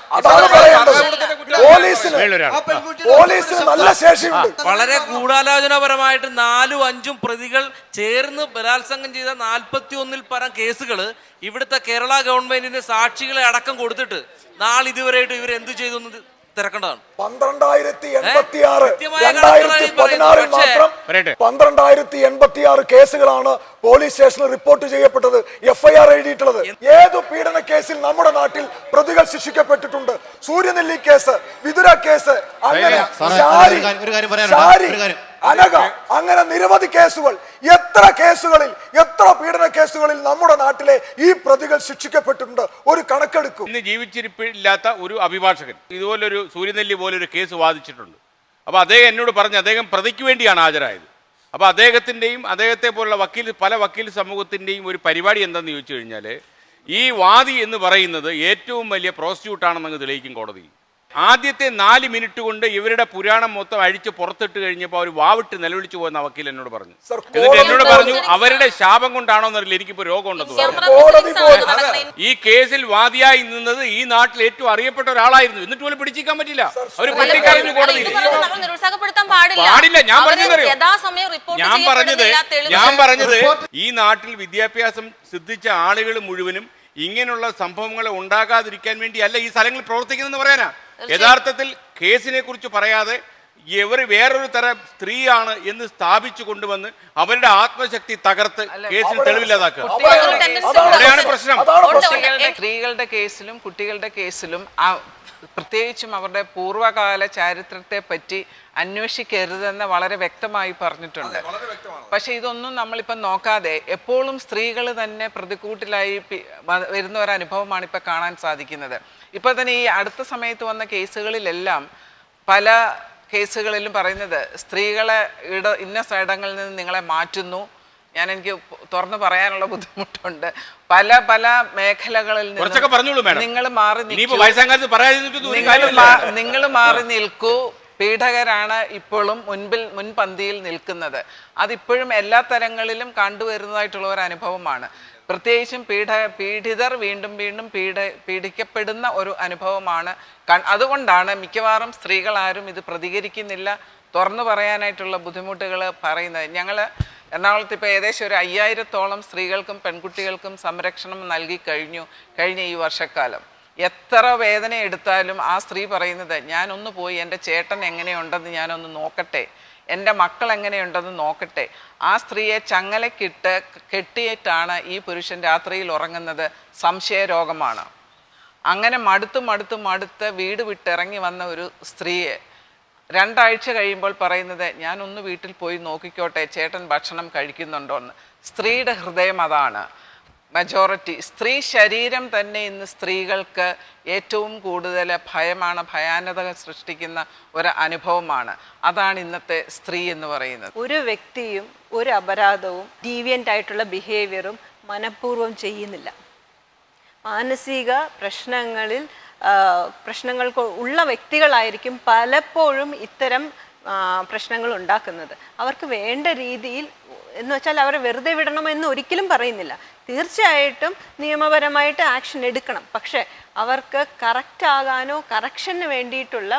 വളരെ ഗൂഢാലോചനാപരമായിട്ട് 4-5 പ്രതികൾ ചേർന്ന് ബലാത്സംഗം ചെയ്ത 41 പരം കേസുകൾ ഇവിടുത്തെ കേരള ഗവൺമെന്റിന് സാക്ഷികളെ അടക്കം കൊടുത്തിട്ട് നാളിതുവരെയായിട്ട് ഇവർ എന്ത് ചെയ്തു തിരക്കേണ്ടതാണ്.
12,086 കേസുകളാണ് പോലീസ് സ്റ്റേഷനിൽ റിപ്പോർട്ട് ചെയ്യപ്പെട്ടത്, FIR എഴുതിയിട്ടുള്ളത്. ഏതു പീഡന കേസിൽ നമ്മുടെ നാട്ടിൽ പ്രതികൾ ശിക്ഷിക്കപ്പെട്ടിട്ടുണ്ട്? സൂര്യനെല്ലി കേസ്, വിതുര കേസ്, അങ്ങനെ അനഘ, അങ്ങനെ നിരവധി കേസുകൾ. എത്ര കേസുകളിൽ, എത്ര പീഡന കേസുകളിൽ നമ്മുടെ നാട്ടിലെ ഈ പ്രതികൾ ശിക്ഷിക്കപ്പെട്ടിട്ടുണ്ട്? ഒരു കണക്കെടുക്കും.
ഇന്ന് ജീവിച്ചിരിപ്പില്ലാത്ത ഒരു അഭിഭാഷകൻ ഇതുപോലൊരു സൂര്യനെല്ലി പോലൊരു കേസ് വാദിച്ചിട്ടുണ്ട്. അപ്പോൾ അദ്ദേഹം എന്നോട് പറഞ്ഞു, അദ്ദേഹം പ്രതിക്ക് വേണ്ടിയാണ് ഹാജരായത്. അപ്പോൾ അദ്ദേഹത്തിൻ്റെയും അദ്ദേഹത്തെ പോലുള്ള പല വക്കീൽ സമൂഹത്തിൻ്റെയും ഒരു പരിപാടി എന്താണെന്ന് ചോദിച്ചു കഴിഞ്ഞാൽ, ഈ വാദി എന്ന് പറയുന്നത് ഏറ്റവും വലിയ പ്രോസിക്യൂട്ടാണെന്നങ്ങ് തെളിയിക്കും കോടതിയിൽ. ആദ്യത്തെ 4 മിനിറ്റ് കൊണ്ട് ഇവരുടെ പുരാണം മൊത്തം അഴിച്ച് പുറത്തിട്ട് കഴിഞ്ഞപ്പോൾ അവർ വാവിട്ട് നിലവിളിച്ചു പോകുന്ന വക്കീൽ എന്നോട് പറഞ്ഞു. എന്നിട്ട് എന്നോട് പറഞ്ഞു, അവരുടെ ശാപം കൊണ്ടാണോ എന്നറിയില്ല, എനിക്കിപ്പോൾ രോഗമുണ്ടെന്ന് പറഞ്ഞു. ഈ കേസിൽ വാദിയായി നിന്നത് ഈ നാട്ടിൽ ഏറ്റവും അറിയപ്പെട്ട ഒരാളായിരുന്നു. എന്നിട്ട് പോലും പിടിച്ചിരിക്കാൻ പറ്റില്ല. അവർ പട്ടിക്കാരന് കോടതിയിൽ പാടില്ല. ഞാൻ പറഞ്ഞത് ഈ നാട്ടിൽ വിദ്യാഭ്യാസം സിദ്ധിച്ച ആളുകൾ മുഴുവനും ഇങ്ങനെയുള്ള സംഭവങ്ങളെ ഉണ്ടാകാതിരിക്കാൻ വേണ്ടിയല്ല ഈ സ്ഥലങ്ങളിൽ പ്രവർത്തിക്കുന്നതെന്ന് പറയാനാ. യഥാർത്ഥത്തിൽ കേസിനെ കുറിച്ച് പറയാതെ ഇവർ വേറൊരു തരം സ്ത്രീയാണ് എന്ന് സ്ഥാപിച്ചു കൊണ്ടുവന്ന് അവരുടെ ആത്മശക്തി തകർത്ത് കേസിൽ തെളിവില്ലാതാക്കുക. അവിടെയാണ് പ്രശ്നം.
സ്ത്രീകളുടെ കേസിലും കുട്ടികളുടെ കേസിലും പ്രത്യേകിച്ചും അവരുടെ പൂർവ്വകാല ചരിത്രത്തെ പറ്റി അന്വേഷിക്കരുതെന്ന് വളരെ വ്യക്തമായി പറഞ്ഞിട്ടുണ്ട്. പക്ഷെ ഇതൊന്നും നമ്മളിപ്പം നോക്കാതെ എപ്പോഴും സ്ത്രീകൾ തന്നെ പ്രതിക്കൂട്ടിലായി വരുന്ന ഒരു അനുഭവമാണ് ഇപ്പം കാണാൻ സാധിക്കുന്നത്. ഇപ്പം തന്നെ ഈ അടുത്ത സമയത്ത് വന്ന കേസുകളിലെല്ലാം പല കേസുകളിലും പറയുന്നത് സ്ത്രീകളെ ഇന്ന ഇടങ്ങളിൽ നിന്ന് നിങ്ങളെ മാറ്റുന്നു. എനിക്ക് തുറന്നു പറയാനുള്ള ബുദ്ധിമുട്ടുണ്ട്. പല മേഖലകളിൽ നിന്ന് നിങ്ങൾ മാറി നിൽക്കൂ. പീഡകരാണ് ഇപ്പോഴും മുൻപന്തിയിൽ നിൽക്കുന്നത്. അതിപ്പോഴും എല്ലാ തരങ്ങളിലും കണ്ടുവരുന്നതായിട്ടുള്ള ഒരു അനുഭവമാണ്. പ്രത്യേകിച്ചും പീഡിതർ വീണ്ടും പീഡിക്കപ്പെടുന്ന ഒരു അനുഭവമാണ്. അതുകൊണ്ടാണ് മിക്കവാറും സ്ത്രീകൾ ആരും ഇത് പ്രതികരിക്കുന്നില്ല, തുറന്നു പറയാനായിട്ടുള്ള ബുദ്ധിമുട്ടുകൾ പറയുന്നത്. എറണാകുളത്ത് ഇപ്പോൾ ഏകദേശം ഒരു 5000-ഓളം സ്ത്രീകൾക്കും പെൺകുട്ടികൾക്കും സംരക്ഷണം നൽകി കഴിഞ്ഞ ഈ വർഷക്കാലം. എത്ര വേദന എടുത്താലും ആ സ്ത്രീ പറയുന്നത്, ഞാനൊന്ന് പോയി എൻ്റെ ചേട്ടൻ എങ്ങനെയുണ്ടെന്ന് ഞാനൊന്ന് നോക്കട്ടെ, എൻ്റെ മക്കൾ എങ്ങനെയുണ്ടെന്ന് നോക്കട്ടെ. ആ സ്ത്രീയെ ചങ്ങലക്കിട്ട് കെട്ടിയിട്ടാണ് ഈ പുരുഷൻ രാത്രിയിൽ ഉറങ്ങുന്നത്. സംശയരോഗമാണ്. അങ്ങനെ മടുത്ത് വീട് വിട്ടിറങ്ങി വന്ന ഒരു സ്ത്രീയെ 2 ആഴ്ച കഴിയുമ്പോൾ പറയുന്നത്, ഞാനൊന്ന് വീട്ടിൽ പോയി നോക്കിക്കോട്ടെ ചേട്ടൻ ഭക്ഷണം കഴിക്കുന്നുണ്ടോയെന്ന്. സ്ത്രീയുടെ ഹൃദയം അതാണ്. മജോറിറ്റി സ്ത്രീ ശരീരം തന്നെ ഇന്ന് സ്ത്രീകൾക്ക് ഏറ്റവും കൂടുതൽ ഭയാനത സൃഷ്ടിക്കുന്ന ഒരു അനുഭവമാണ്. അതാണ് ഇന്നത്തെ സ്ത്രീ എന്ന് പറയുന്നത്.
ഒരു വ്യക്തിയും ഒരു അപരാധവും ഡീവിയൻ്റ് ആയിട്ടുള്ള ബിഹേവിയറും മനഃപൂർവ്വം ചെയ്യുന്നില്ല. മാനസിക പ്രശ്നങ്ങൾക്ക് ഉള്ള വ്യക്തികളായിരിക്കും പലപ്പോഴും ഇത്തരം പ്രശ്നങ്ങൾ ഉണ്ടാക്കുന്നത്. അവർക്ക് വേണ്ട രീതിയിൽ എന്ന് വെച്ചാൽ അവരെ വെറുതെ വിടണമെന്ന് ഒരിക്കലും പറയുന്നില്ല. തീർച്ചയായിട്ടും നിയമപരമായിട്ട് ആക്ഷൻ എടുക്കണം. പക്ഷേ അവർക്ക് കറക്റ്റ് ആകാനോ കറക്ഷന് വേണ്ടിയിട്ടുള്ള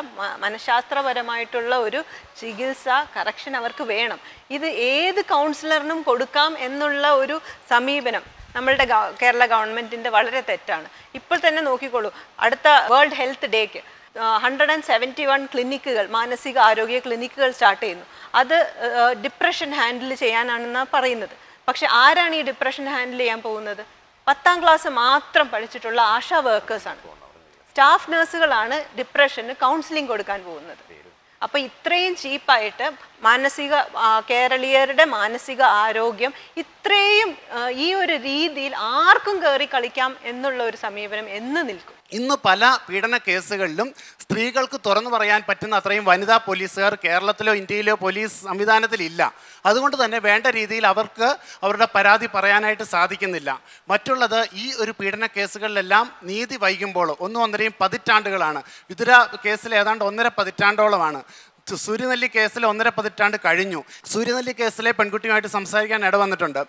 മനഃശാസ്ത്രപരമായിട്ടുള്ള ഒരു ചികിത്സ കറക്ഷൻ അവർക്ക് വേണം. ഇത് ഏത് കൗൺസിലറിനും കൊടുക്കാം എന്നുള്ള ഒരു സമീപനം നമ്മളുടെ കേരള ഗവൺമെൻറ്റിൻ്റെ വളരെ തെറ്റാണ്. ഇപ്പോൾ തന്നെ നോക്കിക്കോളൂ, അടുത്ത വേൾഡ് ഹെൽത്ത് ഡേക്ക് 171 ക്ലിനിക്കുകൾ, മാനസിക ആരോഗ്യ ക്ലിനിക്കുകൾ സ്റ്റാർട്ട് ചെയ്യുന്നു. അത് ഡിപ്രഷൻ ഹാൻഡിൽ ചെയ്യാനാണെന്നാണ് പറയുന്നത്. പക്ഷെ ആരാണ് ഈ ഡിപ്രഷൻ ഹാൻഡിൽ ചെയ്യാൻ പോകുന്നത്? 10ാം ക്ലാസ് മാത്രം പഠിച്ചിട്ടുള്ള ആശാ വർക്കേഴ്സാണ്, സ്റ്റാഫ് നഴ്സുകളാണ് ഡിപ്രഷന് കൗൺസിലിംഗ് കൊടുക്കാൻ പോകുന്നത്. അപ്പോൾ ഇത്രയും ചീപ്പായിട്ട് കേരളീയരുടെ മാനസിക ആരോഗ്യം ഇത്രയും ഈ ഒരു രീതിയിൽ ആർക്കും കയറി കളിക്കാം എന്നുള്ള ഒരു സമീപനം എന്ന് നിൽക്കും.
ഇന്ന് പല പീഡന കേസുകളിലും സ്ത്രീകൾക്ക് തുറന്നു പറയാൻ പറ്റുന്ന അത്രയും വനിതാ പോലീസുകാർ കേരളത്തിലോ ഇന്ത്യയിലോ പോലീസ് സംവിധാനത്തിലില്ല. അതുകൊണ്ട് തന്നെ വേണ്ട രീതിയിൽ അവർക്ക് അവരുടെ പരാതി പറയാനായിട്ട് സാധിക്കുന്നില്ല. മറ്റുള്ളത്, ഈ ഒരു പീഡന കേസുകളിലെല്ലാം നീതി വൈകുമ്പോൾ 1.5 പതിറ്റാണ്ടുകളാണ്. വിതുര കേസിൽ ഏതാണ്ട് 1.5 പതിറ്റാണ്ടോളമാണ്. സൂര്യനെല്ലി കേസിൽ 1.5 പതിറ്റാണ്ട് കഴിഞ്ഞു. സൂര്യനെല്ലി കേസിലെ പെൺകുട്ടിയുമായിട്ട് സംസാരിക്കാൻ ഇടവന്നിട്ടുണ്ട്.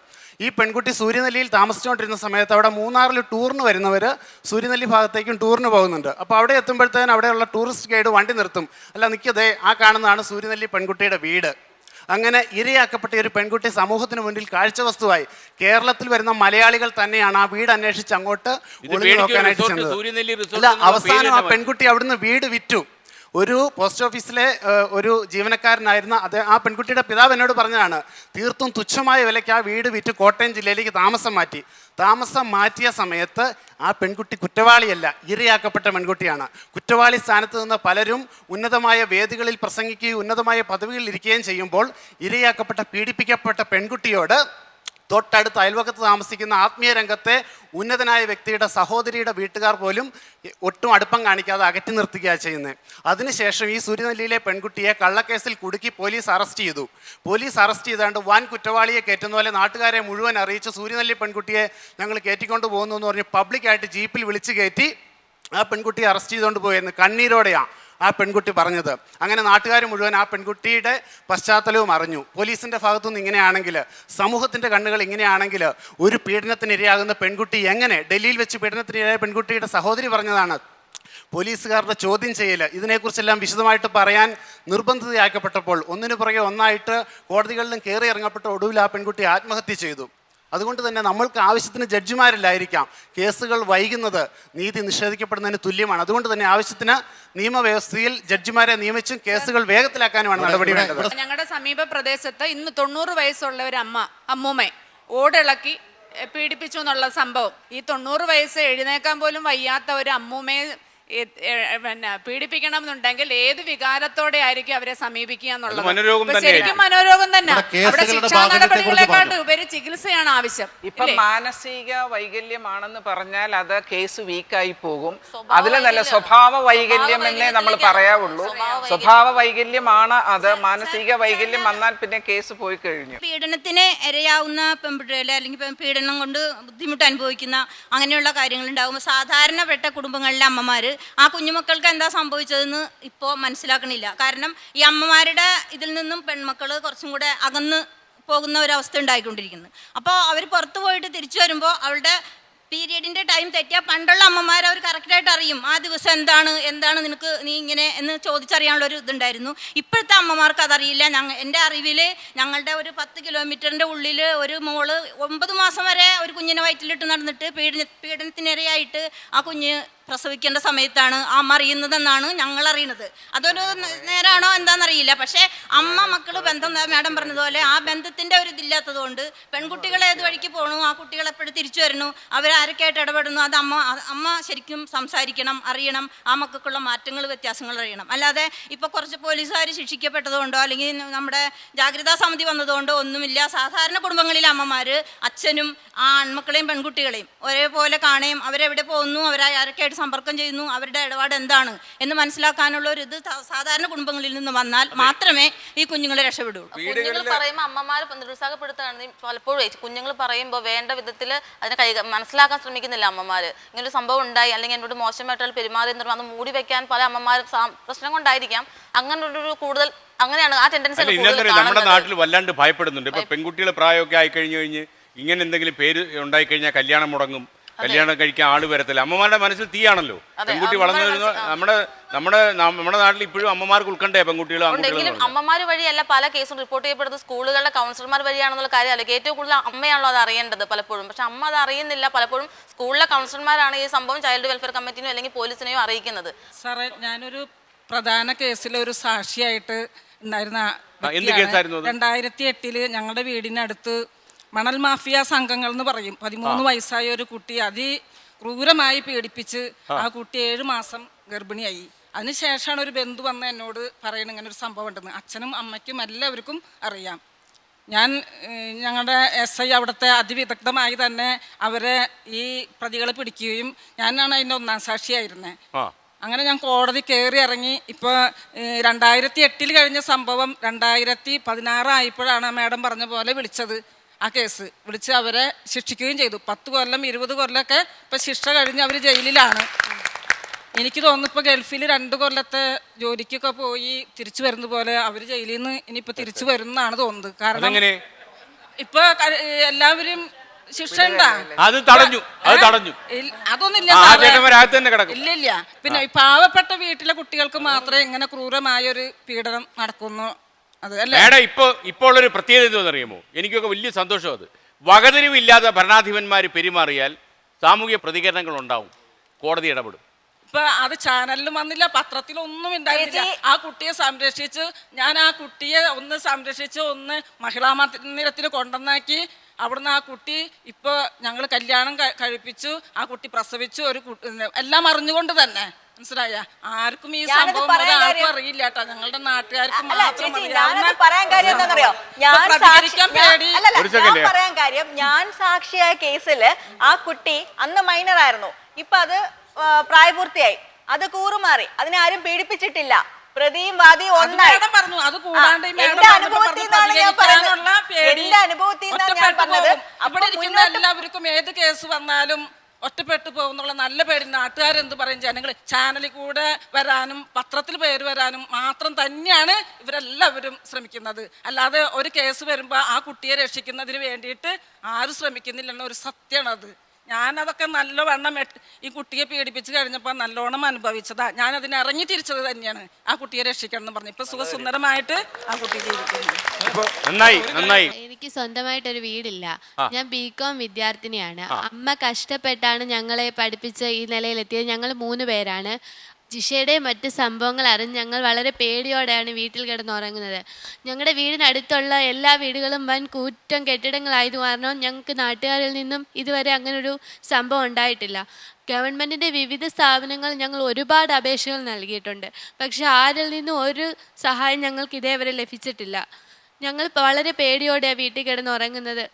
ഈ പെൺകുട്ടി സൂര്യനെല്ലിയിൽ താമസിച്ചുകൊണ്ടിരുന്ന സമയത്ത് അവിടെ മൂന്നാറിൽ ടൂറിന് വരുന്നവർ സൂര്യനെല്ലി ഭാഗത്തേക്കും ടൂറിന് പോകുന്നുണ്ട്. അപ്പോൾ അവിടെ എത്തുമ്പോഴത്തേനും അവിടെയുള്ള ടൂറിസ്റ്റ് ഗൈഡ് വണ്ടി നിർത്തും. അല്ല, നിൽക്കതേ, ആ കാണുന്നതാണ് സൂര്യനെല്ലി പെൺകുട്ടിയുടെ വീട്. അങ്ങനെ ഇരയാക്കപ്പെട്ട ഒരു പെൺകുട്ടി സമൂഹത്തിന് മുന്നിൽ കാഴ്ചവസ്തുവായി. കേരളത്തിൽ വരുന്ന മലയാളികൾ തന്നെയാണ് ആ വീട് അന്വേഷിച്ച് അങ്ങോട്ട് ഒളിഞ്ഞു നോക്കാനായിട്ട് ചെന്നത്. അല്ല, അവസാനം ആ പെൺകുട്ടി അവിടുന്ന് വീട് വിറ്റു. ഒരു പോസ്റ്റ് ഓഫീസിലെ ഒരു ജീവനക്കാരനായിരുന്ന ആ പെൺകുട്ടിയുടെ പിതാവ് എന്നോട് പറഞ്ഞതാണ്, തീർത്തും തുച്ഛമായ വിലയ്ക്ക് ആ വീട് വിറ്റ് കോട്ടയം ജില്ലയിലേക്ക് താമസം മാറ്റിയ സമയത്ത് ആ പെൺകുട്ടി കുറ്റവാളിയല്ല, ഇരയാക്കപ്പെട്ട പെൺകുട്ടിയാണ്. കുറ്റവാളി സ്ഥാനത്ത് നിന്ന് പലരും ഉന്നതമായ വേദികളിൽ പ്രസംഗിക്കുകയും ഉന്നതമായ പദവികളിൽ ഇരിക്കുകയും ചെയ്യുമ്പോൾ ഇരയാക്കപ്പെട്ട പീഡിപ്പിക്കപ്പെട്ട പെൺകുട്ടിയോട് തൊട്ടടുത്ത് അയൽവക്കത്ത് താമസിക്കുന്ന ആത്മീയ രംഗത്തെ ഉന്നതനായ വ്യക്തിയുടെ സഹോദരിയുടെ വീട്ടുകാർ പോലും ഒട്ടും അടുപ്പം കാണിക്കാതെ അകറ്റി നിർത്തുകയാണ് ചെയ്യുന്നത്. അതിനുശേഷം ഈ സൂര്യനെല്ലിയിലെ പെൺകുട്ടിയെ കള്ളക്കേസിൽ കുടുക്കി പോലീസ് അറസ്റ്റ് ചെയ്തു. പോലീസ് അറസ്റ്റ് ചെയ്താണ്ട് വൻ കുറ്റവാളിയെ കയറ്റുന്ന പോലെ നാട്ടുകാരെ മുഴുവൻ അറിയിച്ച് സൂര്യനെല്ലി പെൺകുട്ടിയെ ഞങ്ങൾ കയറ്റിക്കൊണ്ട് പോകുന്നു എന്ന് പറഞ്ഞ് പബ്ലിക്കായിട്ട് ജീപ്പിൽ വിളിച്ച് കയറ്റി ആ പെൺകുട്ടിയെ അറസ്റ്റ് ചെയ്തുകൊണ്ട് പോയെന്ന് കണ്ണീരോടെയാണ് ആ പെൺകുട്ടി പറഞ്ഞത്. അങ്ങനെ നാട്ടുകാർ മുഴുവൻ ആ പെൺകുട്ടിയുടെ പശ്ചാത്തലവും അറിഞ്ഞു. പോലീസിൻ്റെ ഭാഗത്തുനിന്ന് ഇങ്ങനെയാണെങ്കിൽ, സമൂഹത്തിൻ്റെ കണ്ണുകൾ ഇങ്ങനെയാണെങ്കിൽ, ഒരു പീഡനത്തിനിരയാകുന്ന പെൺകുട്ടി എങ്ങനെ, ഡൽഹിയിൽ വെച്ച് പീഡനത്തിനിരയായ പെൺകുട്ടിയുടെ സഹോദരി പറഞ്ഞതാണ്, പോലീസുകാരുടെ ചോദ്യം ചെയ്യൽ, ഇതിനെക്കുറിച്ചെല്ലാം വിശദമായിട്ട് പറയാൻ നിർബന്ധിതയാക്കപ്പെട്ടപ്പോൾ ഒന്നിനു പുറകെ ഒന്നായിട്ട് കോടതികളിലും കയറി ഇറങ്ങപ്പെട്ട ഒടുവിൽ ആ പെൺകുട്ടി ആത്മഹത്യ ചെയ്തു. അതുകൊണ്ട് തന്നെ നമ്മൾക്ക് ആവശ്യത്തിന് ജഡ്ജിമാരില്ലായിരിക്കാം. കേസുകൾ വൈകുന്നത് നീതി നിഷേധിക്കപ്പെടുന്നതിന് തുല്യമാണ്. അതുകൊണ്ട് തന്നെ ആവശ്യത്തിന് നിയമവ്യവസ്ഥയിൽ ജഡ്ജിമാരെ നിയമിച്ചും കേസുകൾ വേഗത്തിലാക്കാനുമാണ് നടപടി വേണ്ടത്.
ഞങ്ങളുടെ സമീപ പ്രദേശത്ത് ഇന്ന് 90 വയസ്സുള്ള ഒരു അമ്മൂമ്മ ഓടിളക്കി പീഡിപ്പിച്ചു എന്നുള്ള സംഭവം, ഈ 90 വയസ്സ് എഴുന്നേക്കാൻ പോലും വയ്യാത്ത ഒരു അമ്മൂമ്മയെ പീഡിപ്പിക്കണം എന്നുണ്ടെങ്കിൽ ഏത് വികാരത്തോടെ ആയിരിക്കും അവരെ സമീപിക്കുക എന്നുള്ളത് ശരിക്കും മനോരോഗം തന്നെ. അവിടെ ശിക്ഷാ നടപടികളെക്കാളും ഉപരി ചികിത്സയാണ് ആവശ്യം.
ഇപ്പൊ മാനസിക വൈകല്യമാണെന്ന് പറഞ്ഞാൽ അത് കേസ് വീക്കായി പോകും. അതിൽ നല്ല സ്വഭാവ വൈകല്യം എന്നേ നമ്മൾ പറയാവുള്ളൂ. സ്വഭാവ വൈകല്യമാണ് അത്. മാനസിക വൈകല്യം വന്നാൽ പിന്നെ കേസ് പോയി കഴിഞ്ഞു.
പീഡനത്തിന് ഇരയാവുന്ന പെൺകുട്ടികളെ അല്ലെങ്കിൽ പീഡനം കൊണ്ട് ബുദ്ധിമുട്ട് അനുഭവിക്കുന്ന അങ്ങനെയുള്ള കാര്യങ്ങൾ ഉണ്ടാകുമ്പോൾ സാധാരണപ്പെട്ട കുടുംബങ്ങളിലെ അമ്മമാർ ആ കുഞ്ഞുമക്കൾക്ക് എന്താ സംഭവിച്ചതെന്ന് ഇപ്പോൾ മനസ്സിലാക്കണില്ല. കാരണം ഈ അമ്മമാരുടെ ഇതിൽ നിന്നും പെൺമക്കൾ കുറച്ചും കൂടെ അകന്ന് പോകുന്ന ഒരവസ്ഥ ഉണ്ടായിക്കൊണ്ടിരിക്കുന്നത്. അപ്പോൾ അവർ പുറത്തു പോയിട്ട് തിരിച്ചു വരുമ്പോൾ അവളുടെ പീരിയഡിൻ്റെ ടൈം തെറ്റിയാൽ പണ്ടുള്ള അമ്മമാർ അവർ കറക്റ്റായിട്ട് അറിയും ആ ദിവസം എന്താണ് നിനക്ക് നീ ഇങ്ങനെ എന്ന് ചോദിച്ചറിയാനുള്ള ഒരു ഇതുണ്ടായിരുന്നു. ഇപ്പോഴത്തെ അമ്മമാർക്ക് അതറിയില്ല. എൻ്റെ അറിവിൽ ഞങ്ങളുടെ ഒരു 10 കിലോമീറ്ററിൻ്റെ ഉള്ളിൽ ഒരു മോള് 9 മാസം വരെ ഒരു കുഞ്ഞിനെ വയറ്റിലിട്ട് നടന്നിട്ട് പീഡനത്തിനിരയായിട്ട് ആ കുഞ്ഞ് പ്രസവിക്കേണ്ട സമയത്താണ് ആ അമ്മ അറിയുന്നതെന്നാണ് ഞങ്ങൾ അറിയുന്നത്. അതൊരു നേരാണോ എന്താണെന്നറിയില്ല. പക്ഷേ അമ്മ മക്കൾ ബന്ധം മാഡം പറഞ്ഞതുപോലെ ആ ബന്ധത്തിൻ്റെ ഒരു ഇതില്ലാത്തത് കൊണ്ട് പെൺകുട്ടികൾ ഏത് വഴിക്ക് പോകണു, ആ കുട്ടികൾ എപ്പോഴും തിരിച്ചു വരുന്നു, അവരാരൊക്കെയായിട്ട് ഇടപെടുന്നു, അത് അമ്മ ശരിക്കും സംസാരിക്കണം, അറിയണം, ആ മക്കൾക്കുള്ള മാറ്റങ്ങൾ വ്യത്യാസങ്ങൾ അറിയണം. അല്ലാതെ ഇപ്പോൾ കുറച്ച് പോലീസുകാർ ശിക്ഷിക്കപ്പെട്ടതുകൊണ്ടോ അല്ലെങ്കിൽ നമ്മുടെ ജാഗ്രതാ സമിതി വന്നതുകൊണ്ടോ ഒന്നുമില്ല. സാധാരണ കുടുംബങ്ങളിലെ അമ്മമാർ അച്ഛനും ആ ആൺമക്കളെയും പെൺകുട്ടികളെയും ഒരേപോലെ കാണുകയും അവരെവിടെ പോകുന്നു, ആരൊക്കെയായിട്ട് സമ്പർക്കം ചെയ്യുന്നു, അവരുടെ ഇടപാട് എന്താണ് എന്ന് മനസ്സിലാക്കാനുള്ള ഒരു ഇത് സാധാരണ കുടുംബങ്ങളിൽ നിന്ന് വന്നാൽ മാത്രമേ ഈ കുഞ്ഞുങ്ങളെ രക്ഷപ്പെടുള്ളൂ.
കുഞ്ഞുങ്ങൾ പറയുമ്പോൾ അമ്മമാർ നിരുത്സാഹപ്പെടുത്തുകയാണ് പലപ്പോഴും. കുഞ്ഞുങ്ങൾ പറയുമ്പോൾ വേണ്ട വിധത്തിൽ അതിനെ മനസ്സിലാക്കാൻ ശ്രമിക്കുന്നില്ല അമ്മമാർ. ഇങ്ങനൊരു സംഭവം ഉണ്ടായി അല്ലെങ്കിൽ എന്നോട് മോശമായിട്ടുള്ള പെരുമാറി എന്ന് പറഞ്ഞാൽ അത് മൂടി വെക്കാൻ പല അമ്മമാരും പ്രശ്നം കൊണ്ടായിരിക്കാം അങ്ങനൊരു കൂടുതൽ അങ്ങനെയാണ് ആ ടെൻഡൻസി.
നമ്മുടെ നാട്ടിൽ വല്ലാണ്ട് ഭയപ്പെടുന്നുണ്ട്. ഇപ്പൊ പെൺകുട്ടികൾ പ്രായമൊക്കെ ആയിക്കഴിഞ്ഞ് ഇങ്ങനെ എന്തെങ്കിലും പേര് ഉണ്ടായിക്കഴിഞ്ഞാൽ കല്യാണം മുടങ്ങും, കല്യാണം കഴിക്കാൻ ആള് വരത്തില്ല. അമ്മമാരുടെ മനസ്സിൽ തീയാണല്ലോ. പെൺകുട്ടി വളർന്നു വരുന്ന നമ്മുടെ നാട്ടിൽ ഇപ്പോഴും അമ്മമാർക്ക് ഉൾക്കണ്ടേ പെൺകുട്ടികളും
ആൺകുട്ടികളും. അമ്മമാർ വഴിയല്ല പല കേസും റിപ്പോർട്ട് ചെയ്യപ്പെടുന്നത് സ്കൂളുകളിലെ കൗൺസിലർമാർ വഴിയാണെന്നുള്ള കാര്യമല്ല. ഏറ്റവും കൂടുതൽ അമ്മയാണല്ലോ അത് അറിയേണ്ടത് പലപ്പോഴും. പക്ഷെ അമ്മ അത് അറിയുന്നില്ല. പലപ്പോഴും സ്കൂളിലെ കൗൺസിലർമാരാണ് ഈ സംഭവം ചൈൽഡ് വെൽഫെയർ കമ്മിറ്റിനോ അല്ലെങ്കിൽ പോലീസിനെയോ അറിയിക്കുന്നത്.
സാറേ, ഞാനൊരു പ്രധാന കേസിലെ ഒരു സാക്ഷിയായിട്ട് ഉണ്ടായിരുന്ന 2008 ഞങ്ങളുടെ വീടിനടുത്ത് മണൽ മാഫിയ സംഘങ്ങൾ എന്ന് പറയും. 13 വയസ്സായ ഒരു കുട്ടി അതിക്രൂരമായി പീഡിപ്പിച്ച് ആ കുട്ടി 7 മാസം ഗർഭിണിയായി. അതിനുശേഷമാണ് ഒരു ബന്ധു വന്ന് എന്നോട് പറയണ ഇങ്ങനെ ഒരു സംഭവം ഉണ്ടെന്ന്. അച്ഛനും അമ്മയ്ക്കും എല്ലാവർക്കും അറിയാം. ഞങ്ങളുടെ SI അവിടുത്തെ അതിവിദഗ്ധമായി തന്നെ അവരെ ഈ പ്രതികളെ പിടിക്കുകയും ഞാനാണ് അതിൻ്റെ 1-ാം സാക്ഷിയായിരുന്നത്. അങ്ങനെ ഞാൻ കോടതി കയറി ഇറങ്ങി. ഇപ്പോൾ 2008 കഴിഞ്ഞ സംഭവം 2016 ആയപ്പോഴാണ് മാഡം പറഞ്ഞ പോലെ വിളിച്ചത്. ആ കേസ് വിളിച്ച് അവരെ ശിക്ഷിക്കുകയും ചെയ്തു. 10 കൊല്ലം 20 കൊല്ലമൊക്കെ ഇപ്പം ശിക്ഷ കഴിഞ്ഞ് അവർ ജയിലിലാണ്. എനിക്ക് തോന്നുന്നു ഇപ്പോൾ ഗൾഫിൽ 2 കൊല്ലത്തെ ജോലിക്കൊക്കെ പോയി തിരിച്ചു വരുന്ന പോലെ അവർ ജയിലിൽ നിന്ന് ഇനിയിപ്പോൾ തിരിച്ചു വരുന്നതാണ് തോന്നുന്നത്. കാരണം ഇപ്പൊ എല്ലാവരും ശിക്ഷ ഉണ്ടാ അതൊന്നുമില്ല. ഇല്ലില്ല. പിന്നെ പാവപ്പെട്ട വീട്ടിലെ കുട്ടികൾക്ക് മാത്രമേ ഇങ്ങനെ ക്രൂരമായ ഒരു പീഡനം നടക്കുന്നു.
ഇപ്പോൾ ഒരു പ്രത്യേകത എന്താണെന്നറിയാമോ? എനിക്കൊക്കെ വലിയ സന്തോഷം. അത് വകതിരിവില്ലാതെ ഭരണാധിപന്മാർ പെരുമാറിയാൽ സാമൂഹ്യ പ്രതികരണങ്ങൾ ഉണ്ടാവും, കോടതി ഇടപെടും.
ഇപ്പൊ അത് ചാനലിലും വന്നില്ല, പത്രത്തിലൊന്നും ഉണ്ടായിട്ടില്ല. ആ കുട്ടിയെ സംരക്ഷിച്ച് ഞാൻ ആ കുട്ടിയെ ഒന്ന് സംരക്ഷിച്ച് ഒന്ന് മഹിളാ മന്ദിരത്തിൽ കൊണ്ടുവന്നാക്കി. അവിടുന്ന് ആ കുട്ടി ഇപ്പോൾ ഞങ്ങൾ കല്യാണം കഴിപ്പിച്ചു, ആ കുട്ടി പ്രസവിച്ചു. എല്ലാം അറിഞ്ഞുകൊണ്ട് തന്നെ, മനസ്സിലായ? ആർക്കും ഈ സംഭവം ഒരാൾക്കും അറിയില്ല കേട്ടോ. ഞങ്ങളുടെ നാട്ടുകാർക്ക് മാത്രം
പറയാൻ കാര്യം, ഞാൻ സാക്ഷിയായ കേസിൽ ആ കുട്ടി അന്ന് മൈനറായിരുന്നു. ഇപ്പൊ അത് പ്രായപൂർത്തിയായി, അത് കൂറുമാറി, അതിനെ ആരും പീഡിപ്പിച്ചിട്ടില്ല. പ്രതിയും വാദിയും ഒന്നായി. എന്റെ അനുഭവത്തിൽ നിന്നാണ് ഞാൻ പറഞ്ഞത്. എന്റെ അനുഭവത്തിൽ നിന്നാണ് ഞാൻ പറഞ്ഞത്.
എല്ലാവർക്കും ഏത് കേസ് വന്നാലും ഒറ്റപ്പെട്ടു പോകുന്നുള്ള നല്ല പേര് നാട്ടുകാരെന്ത് പറയും, ജനങ്ങൾ ചാനലിൽ കൂടെ വരാനും പത്രത്തിൽ പേര് വരാനും മാത്രം തന്നെയാണ് ഇവരെല്ലാവരും ശ്രമിക്കുന്നത്. അല്ലാതെ ഒരു കേസ് വരുമ്പോൾ ആ കുട്ടിയെ രക്ഷിക്കുന്നതിന് വേണ്ടിയിട്ട് ആരും ശ്രമിക്കുന്നില്ലെന്ന ഒരു സത്യമാണത്. ഞാനതൊക്കെ നല്ലവണ്ണം ഈ കുട്ടിയെ പീഡിപ്പിച്ച് കഴിഞ്ഞപ്പോൾ നല്ലോണം അനുഭവിച്ചതാ. ഞാനതിന് ഇറങ്ങി തിരിച്ചത് തന്നെയാണ് ആ കുട്ടിയെ രക്ഷിക്കണം എന്ന് പറഞ്ഞു. ഇപ്പൊ സുഖസുന്ദരമായിട്ട് ആ കുട്ടി ജീവിക്കുന്നു.
എനിക്ക് സ്വന്തമായിട്ടൊരു വീടില്ല. ഞാൻ BCom വിദ്യാർത്ഥിനിയാണ്. അമ്മ കഷ്ടപ്പെട്ടാണ് ഞങ്ങളെ പഠിപ്പിച്ച് ഈ നിലയിലെത്തിയത്. ഞങ്ങൾ 3 പേരാണ്. ജിഷയുടെ മറ്റ് സംഭവങ്ങൾ അറിഞ്ഞ് ഞങ്ങൾ വളരെ പേടിയോടെയാണ് വീട്ടിൽ കിടന്നുറങ്ങുന്നത്. ഞങ്ങളുടെ വീടിനടുത്തുള്ള എല്ലാ വീടുകളും വൻ കൂറ്റൻ കെട്ടിടങ്ങളായത് കാരണം ഞങ്ങൾക്ക് നാട്ടുകാരിൽ നിന്നും ഇതുവരെ അങ്ങനൊരു സംഭവം ഉണ്ടായിട്ടില്ല. ഗവൺമെൻറ്റിൻ്റെ വിവിധ സ്ഥാപനങ്ങൾ ഞങ്ങൾ ഒരുപാട് അപേക്ഷകൾ നൽകിയിട്ടുണ്ട്. പക്ഷെ ആരിൽ നിന്നും ഒരു സഹായം ഞങ്ങൾക്ക് ഇതേവരെ ലഭിച്ചിട്ടില്ല. ഞങ്ങൾ വളരെ പേടിയോടെയാണ് വീട്ടിൽ കിടന്നുറങ്ങുന്നത്.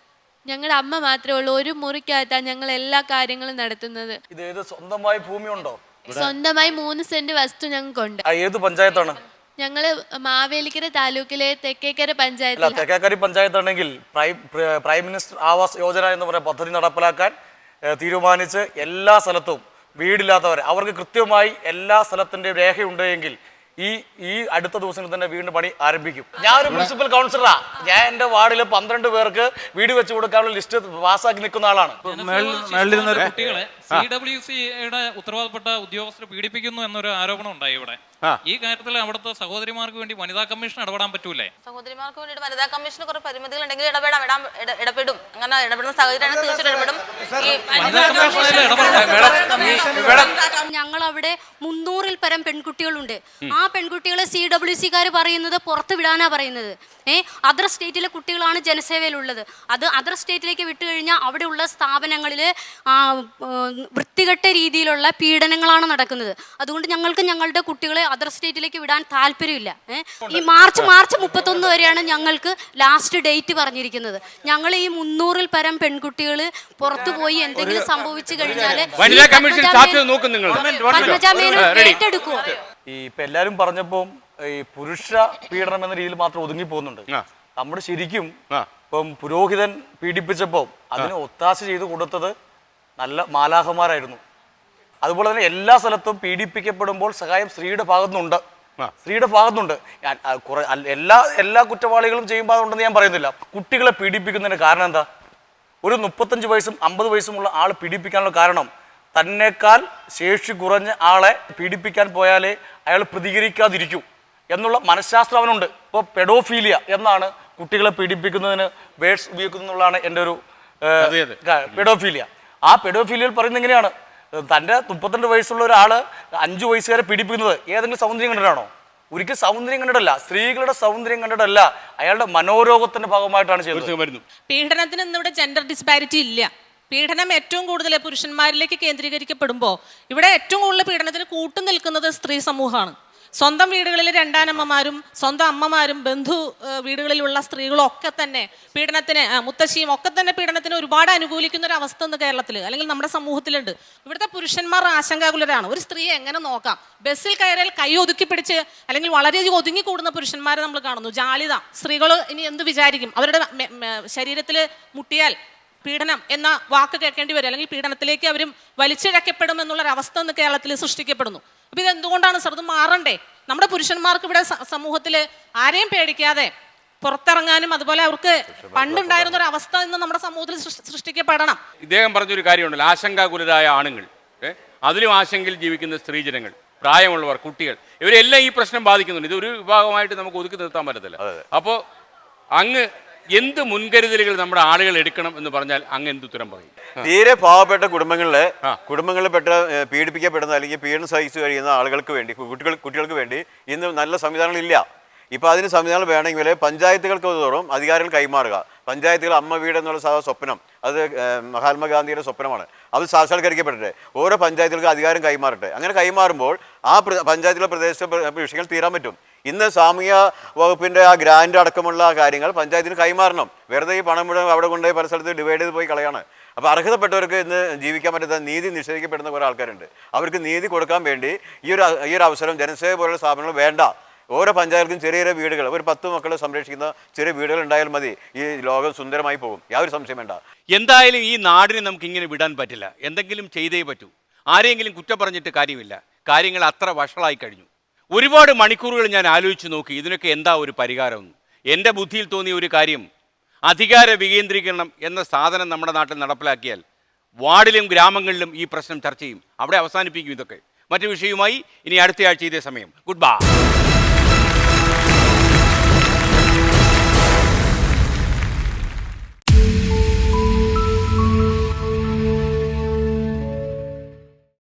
ഞങ്ങളുടെ അമ്മ മാത്രമേ ഉള്ളൂ. ഒരു മുറിക്കകത്താണ് ഞങ്ങൾ എല്ലാ കാര്യങ്ങളും നടത്തുന്നത്.
സ്വന്തമായി ഭൂമിയുണ്ടോ?
സ്വന്തമായി 3 സെന്റ് വസ്തു ഞങ്ങൾക്കുണ്ട്.
ഏത് പഞ്ചായത്താണ്?
ഞങ്ങള് മാവേലിക്കര താലൂക്കിലെ തെക്കേക്കര പഞ്ചായത്ത്.
തെക്കേക്കര പഞ്ചായത്താണെങ്കിൽ പ്രൈം മിനിസ്റ്റർ ആവാസ് യോജന എന്ന് പറയുന്ന പദ്ധതി നടപ്പിലാക്കാൻ തീരുമാനിച്ച് എല്ലാ സ്ഥലത്തും വീടില്ലാത്തവരെ അവർക്ക് കൃത്യമായി എല്ലാ സ്ഥലത്തിൻ്റെയും രേഖയുണ്ടെങ്കിൽ ഈ അടുത്ത ദിവസങ്ങളിൽ തന്നെ വീണ്ടും പണി ആരംഭിക്കും. ഞാൻ ഒരു മുനിസിപ്പൽ കൗൺസിലറാ. ഞാൻ എൻ്റെ വാർഡിൽ 12 പേർക്ക് വീട് വെച്ച് കൊടുക്കാനുള്ള ലിസ്റ്റ് പാസ്സാക്കി നിൽക്കുന്ന ആളാണ്.
കുട്ടികളെ CWCയുടെ ഉത്തരവാദപ്പെട്ട ഉദ്യോഗസ്ഥർ പീഡിപ്പിക്കുന്നു എന്നൊരു ആരോപണം ഉണ്ടായി ഇവിടെ. ഈ കാര്യത്തിൽ അവിടുത്തെ സഹോദരിമാർക്ക് വേണ്ടി വനിതാ കമ്മീഷൻ ഇടപെടാൻ പറ്റൂലേ?
സഹോദരിമാർക്ക് വേണ്ടി വനിതാ കമ്മീഷന് കുറെ പരിമിതികൾ ഉണ്ടെങ്കിൽ ഇടപെടും. അങ്ങനെ ഇടപെടുന്ന സാഹചര്യമാണ് തീർച്ചയായിട്ടും ഇടപെടും.
ഞങ്ങൾ അവിടെ 300-ൽ പരം പെൺകുട്ടികളുണ്ട്. ആ പെൺകുട്ടികളെ CWCക്കാർ പറയുന്നത് പുറത്ത് വിടാനാ പറയുന്നത്. അതർ സ്റ്റേറ്റിലെ കുട്ടികളാണ് ജനസേവയിലുള്ളത്. അത് അതർ സ്റ്റേറ്റിലേക്ക് വിട്ടുകഴിഞ്ഞാൽ അവിടെയുള്ള സ്ഥാപനങ്ങളിൽ വൃത്തികെട്ട രീതിയിലുള്ള പീഡനങ്ങളാണ് നടക്കുന്നത്. അതുകൊണ്ട് ഞങ്ങൾക്ക് ഞങ്ങളുടെ കുട്ടികളെ അതർ സ്റ്റേറ്റിലേക്ക് വിടാൻ താല്പര്യമില്ല. ഈ മാർച്ച് 31 വരെയാണ് ഞങ്ങൾക്ക് ലാസ്റ്റ് ഡേറ്റ് പറഞ്ഞിരിക്കുന്നത്. ഞങ്ങൾ ഈ 300-ൽ പരം പെൺകുട്ടികൾ പുറത്തു പോയി എന്തെങ്കിലും സംഭവിച്ചു കഴിഞ്ഞാൽ ഏറ്റെടുക്കുമോ?
ഇപ്പൊ എല്ലാരും പറഞ്ഞപ്പോ ഈ പുരുഷ പീഡനം എന്ന രീതിയിൽ മാത്രം ഒതുങ്ങി പോകുന്നുണ്ട്. നമ്മുടെ ശരിക്കും ഇപ്പം പുരോഹിതൻ പീഡിപ്പിച്ചപ്പോൾ അതിന് ഒത്താശ ചെയ്ത് കൊടുത്തത് നല്ല മാലാഹമാരായിരുന്നു. അതുപോലെ തന്നെ എല്ലാ സ്ഥലത്തും പീഡിപ്പിക്കപ്പെടുമ്പോൾ സഹായം സ്ത്രീയുടെ ഭാഗത്തുനിന്നുണ്ട്. എല്ലാ കുറ്റവാളികളും ചെയ്യുമ്പോൾ അതുണ്ടെന്ന് ഞാൻ പറയുന്നില്ല. കുട്ടികളെ പീഡിപ്പിക്കുന്നതിന് കാരണം എന്താ? ഒരു 35 വയസ്സും 50 വയസ്സുമുള്ള ആൾ പീഡിപ്പിക്കാനുള്ള കാരണം തന്നേക്കാൾ ശേഷി കുറഞ്ഞ ആളെ പീഡിപ്പിക്കാൻ പോയാലേ അയാൾ പ്രതികരിക്കാതിരിക്കൂ എന്നുള്ള മനഃശാസ്ത്രം അവനുണ്ട്. ഇപ്പോൾ പെഡോഫീലിയ എന്നാണ് കുട്ടികളെ പീഡിപ്പിക്കുന്നതിന് വേർഡ്സ് ഉപയോഗിക്കുന്നതാണ് എൻ്റെ ഒരു പെഡോഫീലിയ. ആ പെഡോഫീലിയയിൽ പറയുന്നത് എങ്ങനെയാണ്? തൻ്റെ 32 വയസ്സുള്ള ഒരാൾ 5 വയസ്സുകാരെ പീഡിപ്പിക്കുന്നത് ഏതെങ്കിലും സൗന്ദര്യം കണ്ടിട്ടാണോ? ഒരിക്കലും സൗന്ദര്യം കണ്ടിട്ടല്ല, സ്ത്രീകളുടെ സൗന്ദര്യം കണ്ടിട്ടല്ല, അയാളുടെ മനോരോഗത്തിന്റെ ഭാഗമായിട്ടാണ് ചെയ്യുന്നത്.
പീഡനത്തിന് ഇന്നിവിടെ ജെൻഡർ ഡിസ്പാരിറ്റി ഇല്ല. പീഡനം ഏറ്റവും കൂടുതൽ പുരുഷന്മാരിലേക്ക് കേന്ദ്രീകരിക്കപ്പെടുമ്പോൾ ഇവിടെ ഏറ്റവും കൂടുതൽ പീഡനത്തിന് കൂട്ടുനിൽക്കുന്നത് സ്ത്രീ സമൂഹമാണ്. സ്വന്തം വീടുകളിൽ രണ്ടാനമ്മമാരും സ്വന്തം അമ്മമാരും ബന്ധു വീടുകളിലുള്ള സ്ത്രീകളും ഒക്കെ തന്നെ പീഡനത്തിന്, മുത്തശ്ശിയും ഒക്കെ തന്നെ പീഡനത്തിന് ഒരുപാട് അനുകൂലിക്കുന്ന ഒരു അവസ്ഥ ഇന്ന് കേരളത്തിൽ അല്ലെങ്കിൽ നമ്മുടെ സമൂഹത്തിലുണ്ട്. ഇവിടുത്തെ പുരുഷന്മാർ ആശങ്കാകുലരാണ്. ഒരു സ്ത്രീയെ എങ്ങനെ നോക്കാം? ബസ്സിൽ കയറിയാൽ കൈ ഒതുക്കി പിടിച്ച് അല്ലെങ്കിൽ വളരെയധികം ഒതുങ്ങിക്കൂടുന്ന പുരുഷന്മാരെ നമ്മൾ കാണുന്നു. ജാളിത. സ്ത്രീകൾ ഇനി എന്ത് വിചാരിക്കും? അവരുടെ ശരീരത്തിൽ മുട്ടിയാൽ പീഡനം എന്ന വാക്ക് കേൾക്കേണ്ടി വരും, അല്ലെങ്കിൽ പീഡനത്തിലേക്ക് അവരും വലിച്ചിഴക്കപ്പെടും എന്നുള്ളൊരവസ്ഥ ഇന്ന് കേരളത്തിൽ സൃഷ്ടിക്കപ്പെടുന്നു. അപ്പൊ ഇത് എന്തുകൊണ്ടാണ് സർ? ഇത് മാറണ്ടേ? നമ്മുടെ പുരുഷന്മാർക്ക് ഇവിടെ സമൂഹത്തിൽ ആരെയും പേടിക്കാതെ പുറത്തിറങ്ങാനും അതുപോലെ അവർക്ക് പണ്ടുണ്ടായിരുന്ന ഒരു അവസ്ഥ ഇന്ന് നമ്മുടെ സമൂഹത്തിൽ സൃഷ്ടിക്കപ്പെടണം.
ഇദ്ദേഹം പറഞ്ഞൊരു കാര്യമുണ്ടല്ലോ, ആശങ്കാകുലരായ ആണുങ്ങൾ, അതിലും ആശങ്കയിൽ ജീവിക്കുന്ന സ്ത്രീജനങ്ങൾ, പ്രായമുള്ളവർ, കുട്ടികൾ, ഇവരെല്ലാം ഈ പ്രശ്നം ബാധിക്കുന്നുണ്ട്. ഇതൊരു വിഭാഗമായിട്ട് നമുക്ക് ഒതുക്കി നിർത്താൻ പറ്റത്തില്ല. അപ്പോൾ അങ്ങ് എന്ത് മുൻകരുതലുകൾ നമ്മുടെ ആളുകൾ എടുക്കണം എന്ന് പറഞ്ഞാൽ അങ്ങ് എന്ത് ഉത്തരം പറയും?
തീരെ പാവപ്പെട്ട കുടുംബങ്ങളിൽ പീഡിപ്പിക്കപ്പെടുന്ന അല്ലെങ്കിൽ പീഡനം സഹിച്ചു കഴിയുന്ന ആളുകൾക്ക് വേണ്ടി, കുട്ടികൾക്ക് വേണ്ടി ഇന്ന് നല്ല സംവിധാനങ്ങളില്ല. ഇപ്പോൾ അതിന് സംവിധാനം വേണമെങ്കിൽ പഞ്ചായത്തുകൾക്ക് തോറും അധികാരികൾ കൈമാറുക. പഞ്ചായത്തുകൾ അമ്മ വീട് എന്നുള്ള സ്വപ്നം, അത് മഹാത്മാഗാന്ധിയുടെ സ്വപ്നമാണ്. അത് സാക്ഷാത്കരിക്കപ്പെടട്ടെ. ഓരോ പഞ്ചായത്തുകൾക്ക് അധികാരം കൈമാറട്ടെ. അങ്ങനെ കൈമാറുമ്പോൾ ആ പഞ്ചായത്തിലെ പ്രദേശത്തെ വിഷയങ്ങൾ തീരാൻ പറ്റും. ഇന്ന് സാമൂഹ്യ വകുപ്പിൻ്റെ ആ ഗ്രാൻഡ് അടക്കമുള്ള കാര്യങ്ങൾ പഞ്ചായത്തിന് കൈമാറണം. വെറുതെ ഈ പണം മുഴുവൻ അവിടെ കൊണ്ടുപോയി പല സ്ഥലത്ത് ഡിവൈഡ് ചെയ്ത് പോയി കളയാണ്. അപ്പോൾ അർഹതപ്പെട്ടവർക്ക് ഇന്ന് ജീവിക്കാൻ പറ്റാത്ത, നീതി നിഷേധിക്കപ്പെടുന്ന കുറേ ആൾക്കാരുണ്ട്. അവർക്ക് നീതി കൊടുക്കാൻ വേണ്ടി ഈ ഒരു അവസരം ജനസേവ പോലുള്ള സ്ഥാപനങ്ങൾ വേണ്ട. ഓരോ പഞ്ചായത്തിലും ചെറിയ ചെറിയ വീടുകൾ, ഒരു 10 മക്കളെ സംരക്ഷിക്കുന്ന ചെറിയ വീടുകൾ ഉണ്ടായാൽ മതി. ഈ ലോകം സുന്ദരമായി പോകും, യാതൊരു സംശയം വേണ്ട.
എന്തായാലും ഈ നാടിനെ നമുക്ക് ഇങ്ങനെ വിടാൻ പറ്റില്ല. എന്തെങ്കിലും ചെയ്തേ പറ്റൂ. ആരെങ്കിലും കുറ്റം പറഞ്ഞിട്ട് കാര്യമില്ല. കാര്യങ്ങൾ അത്ര വഷളായി കഴിഞ്ഞു. ഒരുപാട് മണിക്കൂറുകൾ ഞാൻ ആലോചിച്ച് നോക്കി ഇതിനൊക്കെ എന്താ ഒരു പരിഹാരമെന്ന്. എൻ്റെ ബുദ്ധിയിൽ തോന്നിയ ഒരു കാര്യം, അധികാര വികേന്ദ്രീകരണം എന്ന സാധനം നമ്മുടെ നാട്ടിൽ നടപ്പിലാക്കിയാൽ വാർഡിലും ഗ്രാമങ്ങളിലും ഈ പ്രശ്നം ചർച്ച ചെയ്യും. അവിടെ അവസാനിപ്പിക്കും ഇതൊക്കെ. മറ്റു വിഷയവുമായി ഇനി അടുത്തയാഴ്ച ഇതേ സമയം. Good bye.